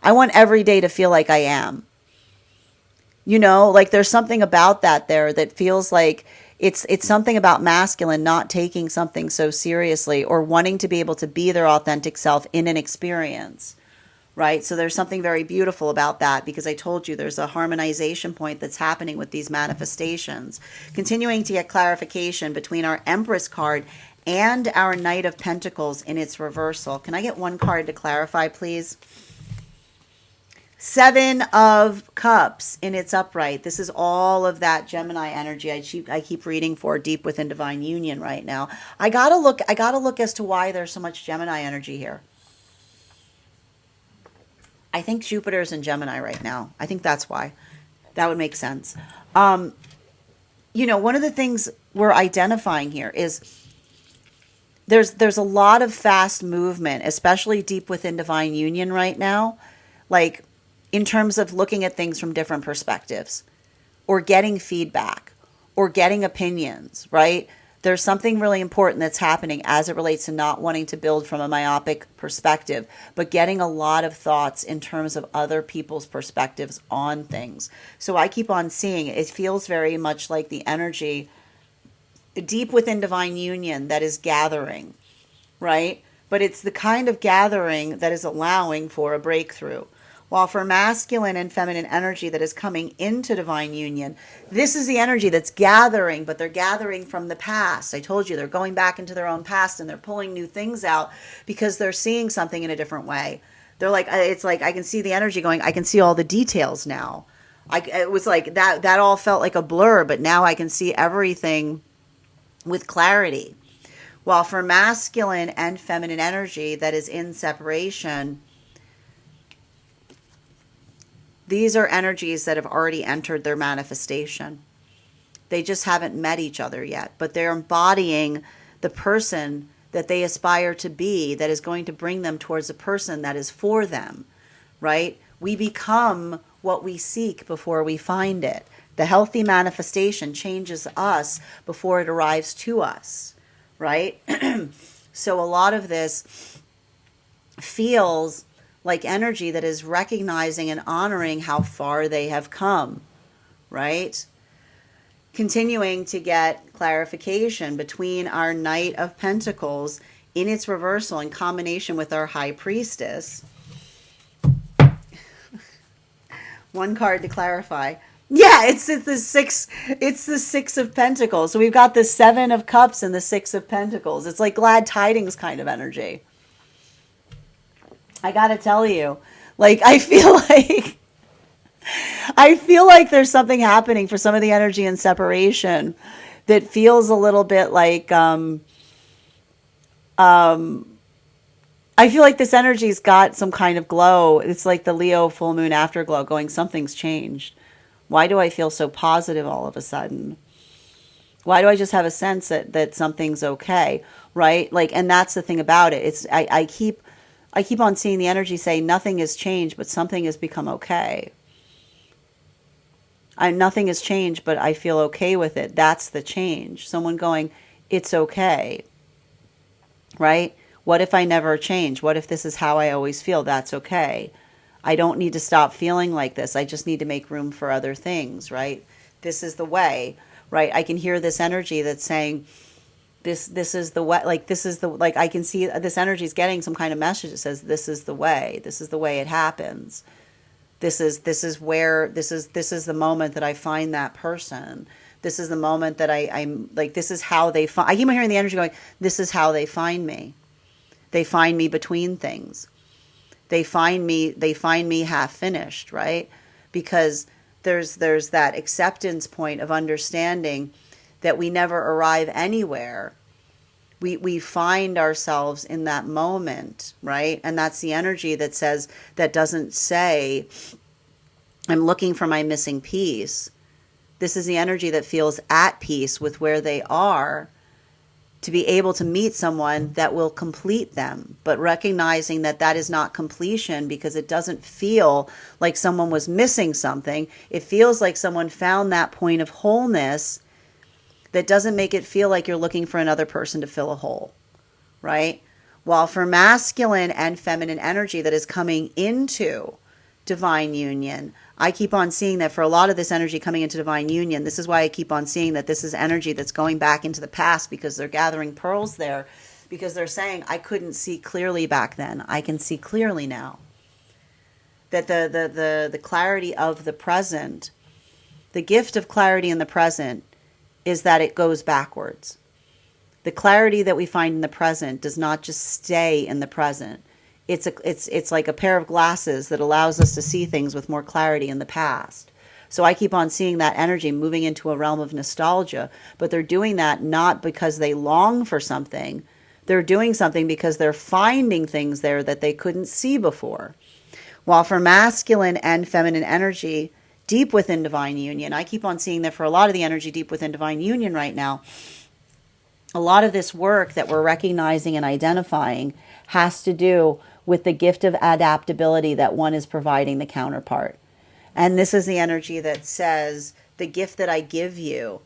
every day to feel like I am. You know, like there's something about that there that feels like it's something about masculine not taking something so seriously, or wanting to be able to be their authentic self in an experience, right? So there's something very beautiful about that, because I told you there's a harmonization point that's happening with these manifestations. Continuing to get clarification between our Empress card and our Knight of Pentacles in its reversal. Can I get one card to clarify, please? Seven of Cups in its upright. This is all of that Gemini energy I keep reading for deep within divine union right now. I gotta look as to why there's so much Gemini energy here. I think Jupiter's in Gemini right now. I think that's why. That would make sense. You know, one of the things we're identifying here is there's a lot of fast movement, especially deep within divine union right now. Like, in terms of looking at things from different perspectives, or getting feedback, or getting opinions, right? There's something really important that's happening as it relates to not wanting to build from a myopic perspective, but getting a lot of thoughts in terms of other people's perspectives on things. So I keep on seeing it feels very much like the energy deep within divine union that is gathering, right? But it's the kind of gathering that is allowing for a breakthrough. While for masculine and feminine energy that is coming into divine union, this is the energy that's gathering, but they're gathering from the past. I told you they're going back into their own past, and they're pulling new things out because they're seeing something in a different way. They're like, it's like I can see the energy going, I can see all the details now. It was like that all felt like a blur, but now I can see everything with clarity. While for masculine and feminine energy that is in separation, these are energies that have already entered their manifestation. They just haven't met each other yet, but they're embodying the person that they aspire to be, that is going to bring them towards a person that is for them, right? We become what we seek before we find it. The healthy manifestation changes us before it arrives to us, right? So a lot of this feels like energy that is recognizing and honoring how far they have come, right? continuing to get clarification between our Knight of Pentacles in its reversal in combination with our High Priestess. One card to clarify. Yeah, it's the six. It's the Six of Pentacles. So we've got the Seven of Cups and the Six of Pentacles. It's like glad tidings kind of energy. I gotta tell you, like I feel like there's something happening for some of the energy in separation that feels a little bit like I feel like this energy's got some kind of glow. It's like the Leo full moon afterglow going, something's changed. Why do I feel so positive all of a sudden? Why do I just have a sense that something's okay, right? Like, and that's the thing about it. It's I keep on seeing the energy say nothing has changed, but something has become okay. Nothing has changed, but I feel okay with it. That's the change. Someone going, it's okay, right? What if I never change? What if this is how I always feel? That's okay. I don't need to stop feeling like this. I just need to make room for other things, right? This is the way, right? I can hear this energy that's saying, this is the way, like this is the, like I can see this energy is getting some kind of message that says this is the way it happens. This is the moment that I find that person. This is the moment that I'm like, this is how they find, I keep hearing the energy going, this is how they find me. They find me between things. They find me half finished, right? Because there's that acceptance point of understanding that we never arrive anywhere. We find ourselves in that moment, right? And that's the energy that says, that doesn't say, I'm looking for my missing piece. This is the energy that feels at peace with where they are, to be able to meet someone that will complete them, but recognizing that that is not completion, because it doesn't feel like someone was missing something. It feels like someone found that point of wholeness that doesn't make it feel like you're looking for another person to fill a hole, right? While for masculine and feminine energy that is coming into divine union, I keep on seeing that for a lot of this energy coming into divine union, this is why I keep on seeing that this is energy that's going back into the past, because they're gathering pearls there, because they're saying, I couldn't see clearly back then. I can see clearly now. That the clarity of the present, the gift of clarity in the present, is that it goes backwards. The clarity that we find in the present does not just stay in the present. It's like a pair of glasses that allows us to see things with more clarity in the past. So I keep on seeing that energy moving into a realm of nostalgia, but they're doing that not because they long for something. They're doing something because they're finding things there that they couldn't see before. While for masculine and feminine energy, deep within divine union, I keep on seeing that for a lot of the energy deep within divine union right now, a lot of this work that we're recognizing and identifying has to do with the gift of adaptability that one is providing the counterpart. And this is the energy that says, the gift that I give you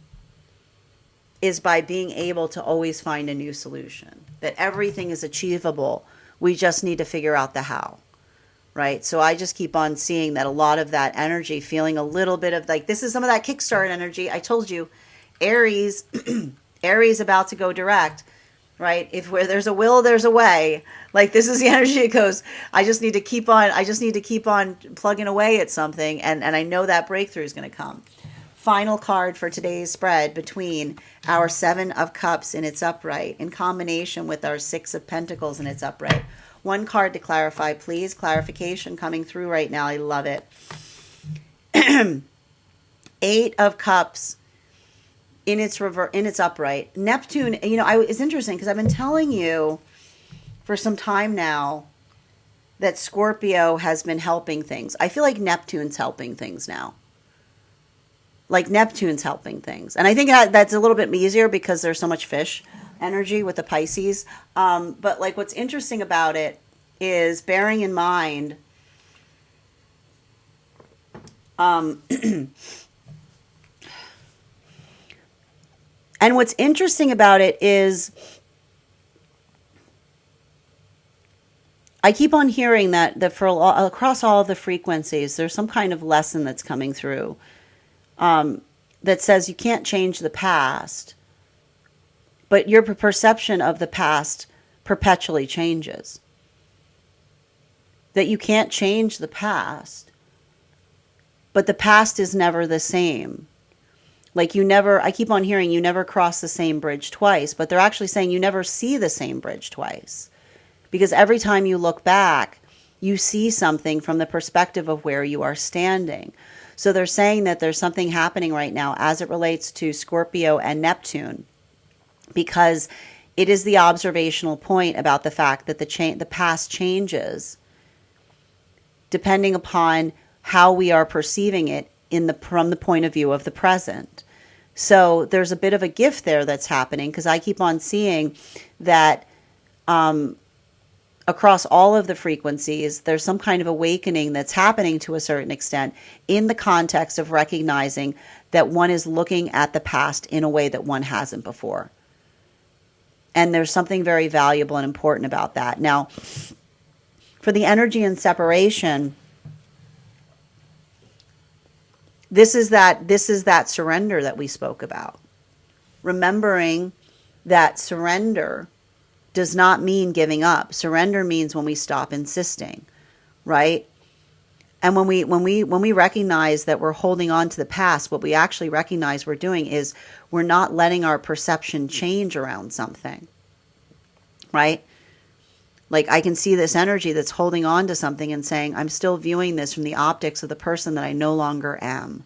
is by being able to always find a new solution, that everything is achievable. We just need to figure out the how, right? So I just keep on seeing that a lot of that energy, feeling a little bit of like, this is some of that kickstart energy. I told you, Aries, Aries about to go direct, right? If where there's a will, there's a way. Like this is the energy it goes, I just need to keep on plugging away at something. And I know that breakthrough is going to come. Final card for today's spread between our Seven of Cups in its upright in combination with our Six of Pentacles in its upright. One card to clarify, please. Clarification coming through right now. I love it. Eight of Cups in its upright. Neptune, you know, it's interesting because I've been telling you for some time now that Scorpio has been helping things. I feel like Neptune's helping things now. Like Neptune's helping things. And I think that's a little bit easier because there's so much fish energy with the Pisces. But like what's interesting about it is bearing in mind and what's interesting about it is I keep on hearing that for across all of the frequencies, there's some kind of lesson that's coming through. that says you can't change the past, but your perception of the past perpetually changes. That you can't change the past, but the past is never the same. Like I keep on hearing you never cross the same bridge twice, but they're actually saying you never see the same bridge twice. Because every time you look back, you see something from the perspective of where you are standing. So they're saying that there's something happening right now as it relates to Scorpio and Neptune, because it is the observational point about the fact that the past changes depending upon how we are perceiving it from the point of view of the present. So there's a bit of a gift there that's happening, because I keep on seeing that across all of the frequencies, there's some kind of awakening that's happening to a certain extent in the context of recognizing that one is looking at the past in a way that one hasn't before. And there's something very valuable and important about that. Now, for the energy and separation, this is that surrender that we spoke about. Remembering that surrender does not mean giving up. Surrender means when we stop insisting, right? And when we recognize that we're holding on to the past, what we actually recognize we're doing is we're not letting our perception change around something, right? Like I can see this energy that's holding on to something and saying, I'm still viewing this from the optics of the person that I no longer am.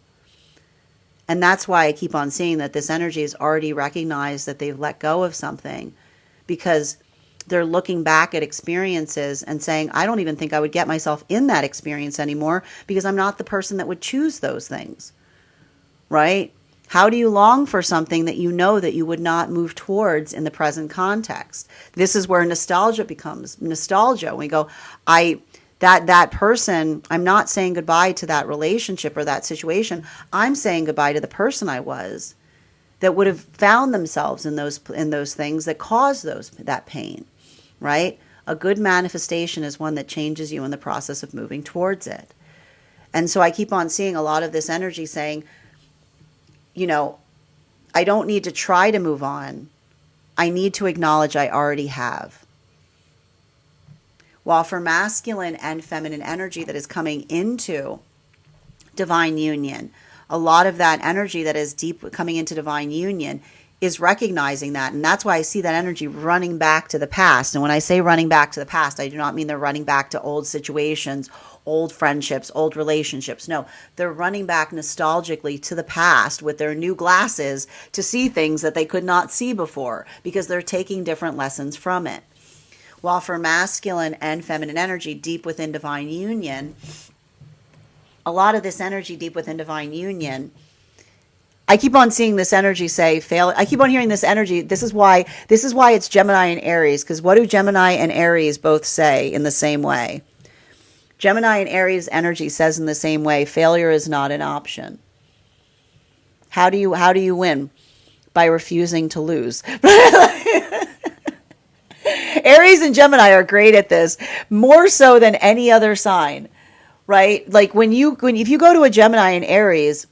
And that's why I keep on seeing that this energy has already recognized that they've let go of something, because they're looking back at experiences and saying, I don't even think I would get myself in that experience anymore, because I'm not the person that would choose those things, right? How do you long for something that you know that you would not move towards in the present context? This is where nostalgia becomes nostalgia. We go, that person, I'm not saying goodbye to that relationship or that situation. I'm saying goodbye to the person I was that would have found themselves in those things that caused that pain, right? A good manifestation is one that changes you in the process of moving towards it. And so I keep on seeing a lot of this energy saying, I don't need to try to move on. I need to acknowledge I already have. While for masculine and feminine energy that is coming into divine union, a lot of that energy that is deep coming into divine union is recognizing that. And that's why I see that energy running back to the past. And when I say running back to the past, I do not mean they're running back to old situations, old friendships, old relationships. No, they're running back nostalgically to the past with their new glasses to see things that they could not see before, because they're taking different lessons from it. While for masculine and feminine energy deep within divine union, a lot of this energy deep within divine union, I keep on seeing this energy say fail. I keep on hearing this energy. This is why it's Gemini and Aries, because what do Gemini and Aries both say in the same way? Gemini and Aries energy says in the same way, failure is not an option. How do you win? By refusing to lose. Aries and Gemini are great at this, more so than any other sign, right? Like if you go to a Gemini and Aries,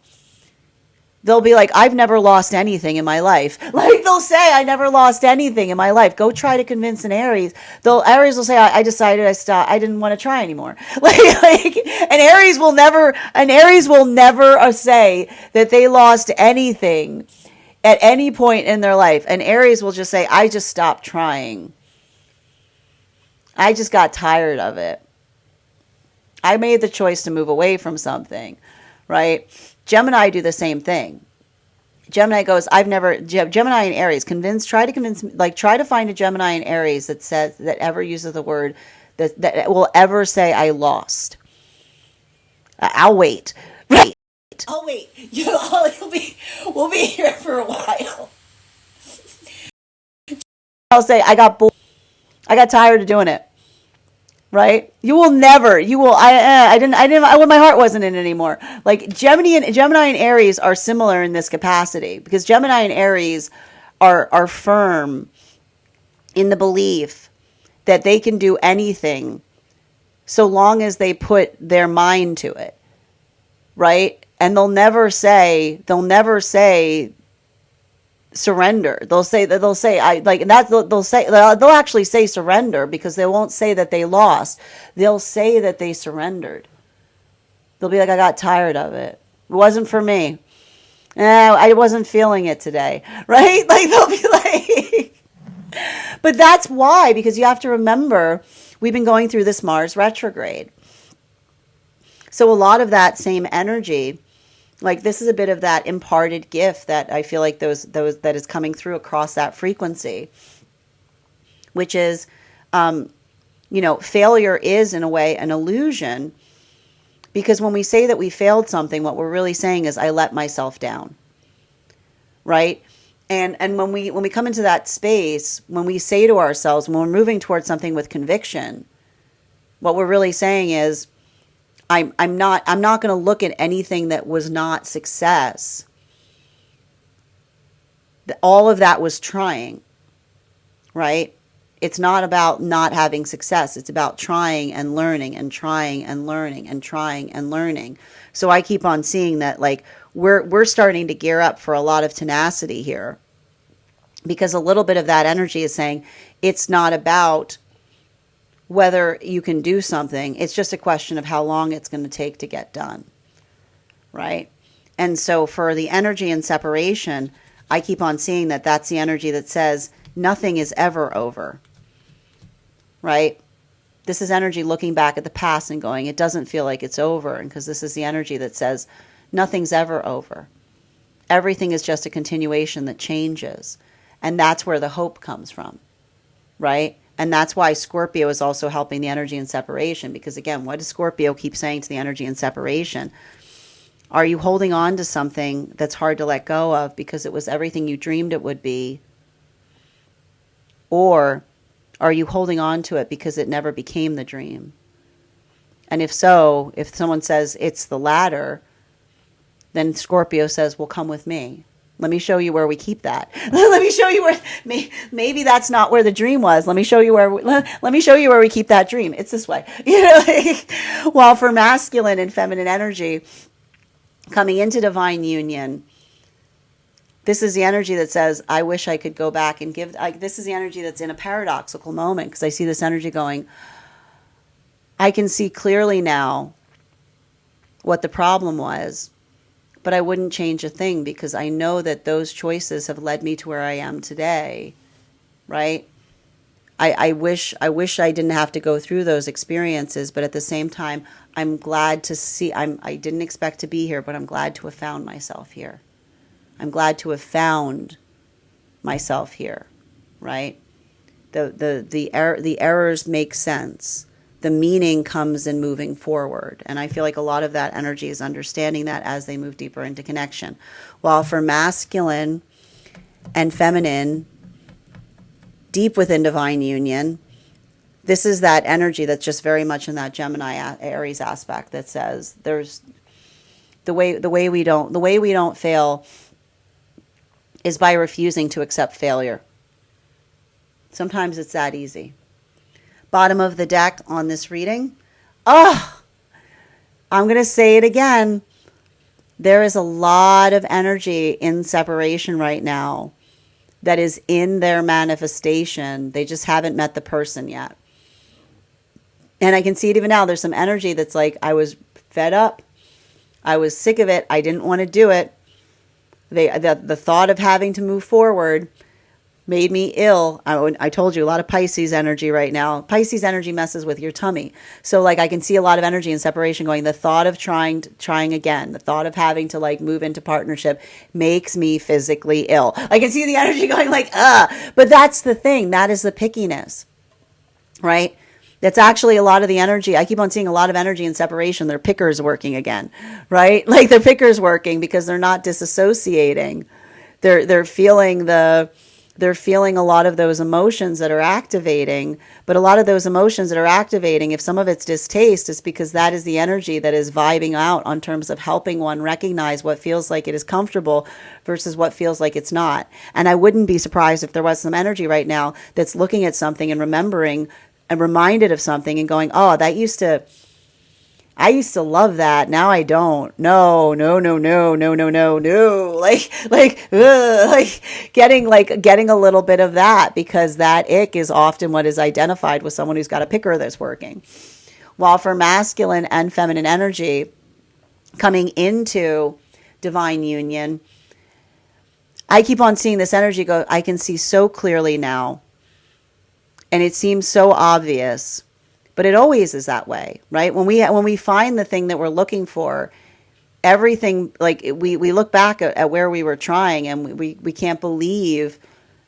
they'll be like, I've never lost anything in my life. Like they'll say, I never lost anything in my life. Go try to convince an Aries. Aries will say, I decided I stopped. I didn't want to try anymore. And Aries will never say that they lost anything at any point in their life. And Aries will just say, I just stopped trying. I just got tired of it. I made the choice to move away from something, right? Gemini do the same thing. Gemini goes, Gemini and Aries, try to find a Gemini and Aries that ever uses the word, that will ever say, I lost. I'll wait. Right. I'll wait. We'll be here for a while. I'll say, I got bored. I got tired of doing it. Right? My heart wasn't in it anymore. Like Gemini and Aries are similar in this capacity, because Gemini and Aries are firm in the belief that they can do anything so long as they put their mind to it. Right? And they'll never say surrender. They'll say I like that. They'll actually say surrender, because they won't say that they lost. They'll say that they surrendered. They'll be like, I got tired of it. It wasn't for me. I wasn't feeling it today. Right? Like they'll be like, but that's why, because you have to remember, we've been going through this Mars retrograde. So a lot of that same energy, like this is a bit of that imparted gift that I feel like those that is coming through across that frequency, which is, failure is in a way an illusion, because when we say that we failed something, what we're really saying is I let myself down, right? And when we come into that space, when we say to ourselves, when we're moving towards something with conviction, what we're really saying is, I'm not going to look at anything that was not success. All of that was trying, right? It's not about not having success. It's about trying and learning and trying and learning and trying and learning. So I keep on seeing that, like, we're starting to gear up for a lot of tenacity here, because a little bit of that energy is saying it's not about whether you can do something. It's just a question of how long it's going to take to get done, right? And so for the energy and separation, I keep on seeing that that's the energy that says nothing is ever over, right? This is energy looking back at the past and going, it doesn't feel like it's over. And because this is the energy that says nothing's ever over. Everything is just a continuation that changes. And that's where the hope comes from, right? And that's why Scorpio is also helping the energy and separation. Because again, what does Scorpio keep saying to the energy and separation? Are you holding on to something that's hard to let go of because it was everything you dreamed it would be? Or are you holding on to it because it never became the dream? And if so, if someone says it's the latter, then Scorpio says, well, come with me. Let me show you where we keep that. Let me show you where, maybe that's not where the dream was. Let me show you where we keep that dream. It's this way. While for masculine and feminine energy, coming into divine union, this is the energy that says, I wish I could go back and give. This is the energy that's in a paradoxical moment, because I see this energy going, I can see clearly now what the problem was, but I wouldn't change a thing, because I know that those choices have led me to where I am today, right? I wish I didn't have to go through those experiences, but at the same time, I'm glad to see, I didn't expect to be here, but I'm glad to have found myself here. I'm glad to have found myself here, right? The errors make sense. The meaning comes in moving forward. And I feel like a lot of that energy is understanding that as they move deeper into connection. While for masculine and feminine, deep within divine union, this is that energy that's just very much in that Gemini Aries aspect that says there's the way we don't fail is by refusing to accept failure. Sometimes it's that easy. Bottom of the deck on this reading. I'm going to say it again. There is a lot of energy in separation right now that is in their manifestation. They just haven't met the person yet. And I can see it even now. There's some energy that's like, I was fed up. I was sick of it. I didn't want to do it. The thought of having to move forward made me ill. I told you, a lot of Pisces energy right now. Pisces energy messes with your tummy. So like I can see a lot of energy in separation going, the thought of trying again, the thought of having to like move into partnership makes me physically ill. I can see the energy going like, but that's the thing. That is the pickiness, right? That's actually a lot of the energy. I keep on seeing a lot of energy in separation. Their pickers working again, right? Like their pickers working because they're not disassociating. They're feeling a lot of those emotions that are activating, but a lot of those emotions that are activating, if some of it's distaste, it's because that is the energy that is vibing out on terms of helping one recognize what feels like it is comfortable versus what feels like it's not. And I wouldn't be surprised if there was some energy right now that's looking at something and remembering and reminded of something and going, oh, that used to, I used to love that. Now I don't. No, no, no, no, no, no, no, no. Getting a little bit of that, because that ick is often what is identified with someone who's got a picker that's working. While for masculine and feminine energy coming into divine union, I keep on seeing this energy go, I can see so clearly now. And it seems so obvious, but it always is that way, right? When we find the thing that we're looking for, everything, like we look back at where we were trying, and we can't believe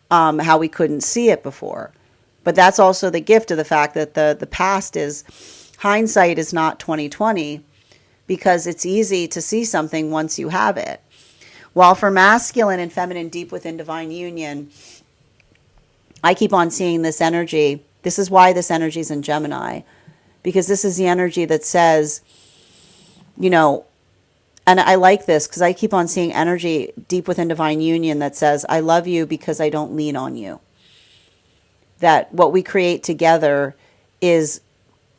how we couldn't see it before. But that's also the gift of the fact that the past is, hindsight is not 20/20, because it's easy to see something once you have it. While for masculine and feminine deep within divine union, I keep on seeing this energy. This is why this energy is in Gemini, because this is the energy that says, you know, and I like this because I keep on seeing energy deep within divine union that says, I love you because I don't lean on you. That what we create together is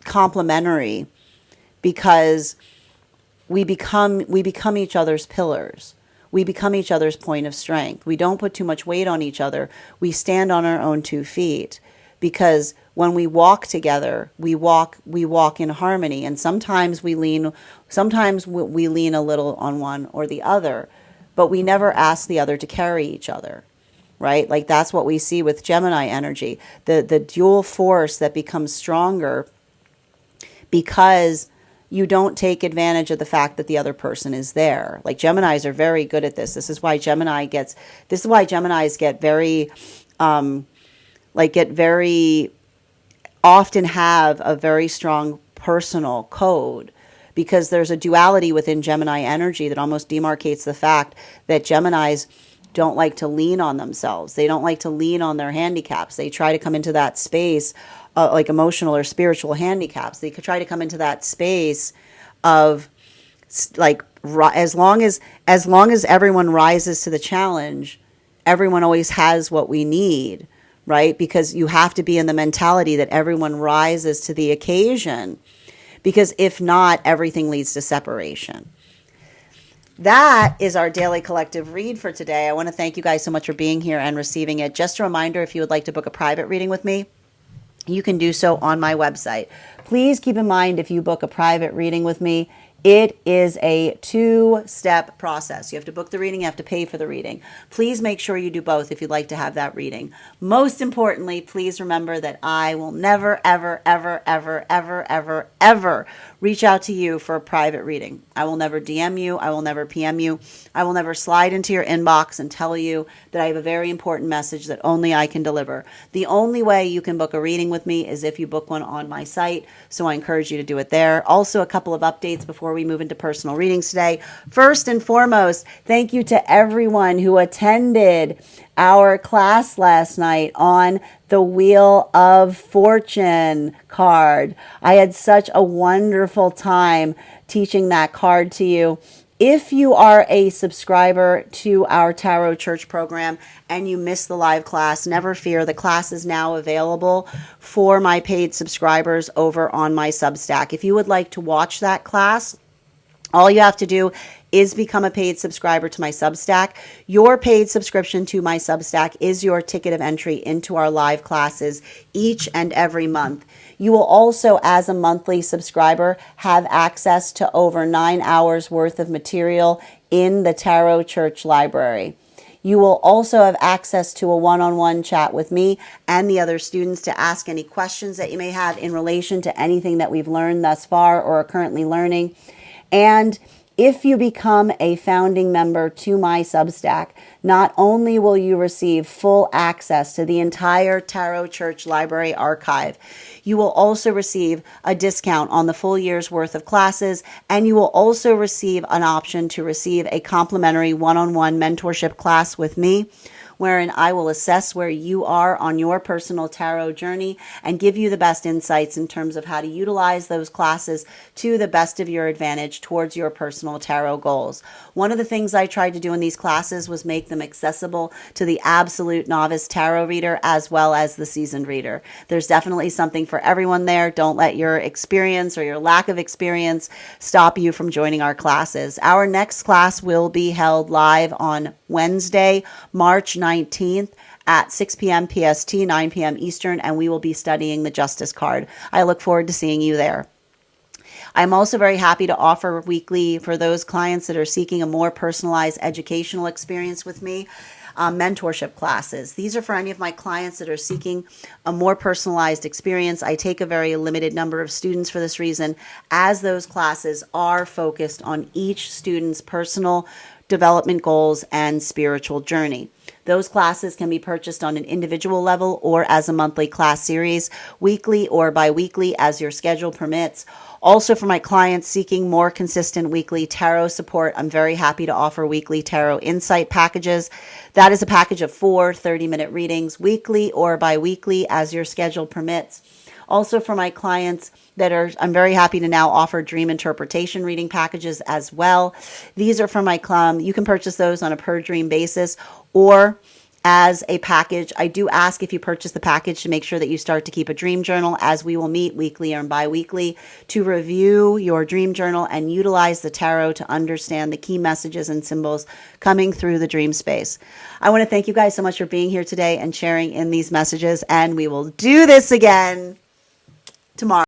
complementary, because we become each other's pillars. We become each other's point of strength. We don't put too much weight on each other. We stand on our own 2 feet, because when we walk together, we walk in harmony. And sometimes we lean a little on one or the other, but we never ask the other to carry each other, right? Like that's what we see with Gemini energy, the dual force that becomes stronger, because you don't take advantage of the fact that the other person is there. Like Geminis are very good at this. This is why Geminis get very often have a very strong personal code, because there's a duality within Gemini energy that almost demarcates the fact that Geminis don't like to lean on themselves. They don't like to lean on their handicaps. They try to come into that space, like emotional or spiritual handicaps. They could try to come into that space of like, as long as everyone rises to the challenge, everyone always has what we need, right? Because you have to be in the mentality that everyone rises to the occasion, because if not, everything leads to separation. That is our daily collective read for today. I want to thank you guys so much for being here and receiving it. Just a reminder, if you would like to book a private reading with me, you can do so on my website. Please keep in mind, if you book a private reading with me, it is a 2-step process. You have to book the reading, you have to pay for the reading. Please make sure you do both if you'd like to have that reading. Most importantly, please remember that I will never, ever, ever, ever, ever, ever, ever reach out to you for a private reading. I will never DM you. I will never PM you. I will never slide into your inbox and tell you that I have a very important message that only I can deliver. The only way you can book a reading with me is if you book one on my site, so I encourage you to do it there. Also, a couple of updates before we move into personal readings today. First and foremost, thank you to everyone who attended our class last night on the Wheel of Fortune card. I had such a wonderful time teaching that card to you. If you are a subscriber to our Tarot Church program and you missed the live class, never fear. The class is now available for my paid subscribers over on my Substack. If you would like to watch that class, all you have to do is become a paid subscriber to my Substack. Your paid subscription to my Substack is your ticket of entry into our live classes each and every month. You will also, as a monthly subscriber, have access to over 9 hours worth of material in the Tarot Church Library. You will also have access to a one-on-one chat with me and the other students to ask any questions that you may have in relation to anything that we've learned thus far or are currently learning. And if you become a founding member to my Substack, not only will you receive full access to the entire Tarot Church Library archive, you will also receive a discount on the full year's worth of classes, and you will also receive an option to receive a complimentary one-on-one mentorship class with me, wherein I will assess where you are on your personal tarot journey and give you the best insights in terms of how to utilize those classes to the best of your advantage towards your personal tarot goals. One of the things I tried to do in these classes was make them accessible to the absolute novice tarot reader as well as the seasoned reader. There's definitely something for everyone there. Don't let your experience or your lack of experience stop you from joining our classes. Our next class will be held live on Wednesday, March 19th at 6 p.m. PST, 9 p.m. Eastern, and we will be studying the Justice card. I look forward to seeing you there. I'm also very happy to offer weekly, for those clients that are seeking a more personalized educational experience with me, mentorship classes. These are for any of my clients that are seeking a more personalized experience. I take a very limited number of students for this reason, as those classes are focused on each student's personal development goals and spiritual journey. Those classes can be purchased on an individual level or as a monthly class series, weekly or bi-weekly as your schedule permits. Also, for my clients seeking more consistent weekly tarot support, I'm very happy to offer weekly tarot insight packages. That is a package of 4 30-minute readings, weekly or bi-weekly as your schedule permits. Also, for my clients I'm very happy to now offer dream interpretation reading packages as well. These are for my you can purchase those on a per dream basis or as a package. I do ask, if you purchase the package, to make sure that you start to keep a dream journal, as we will meet weekly and bi-weekly to review your dream journal and utilize the tarot to understand the key messages and symbols coming through the dream space. I want to thank you guys so much for being here today and sharing in these messages, and we will do this again tomorrow.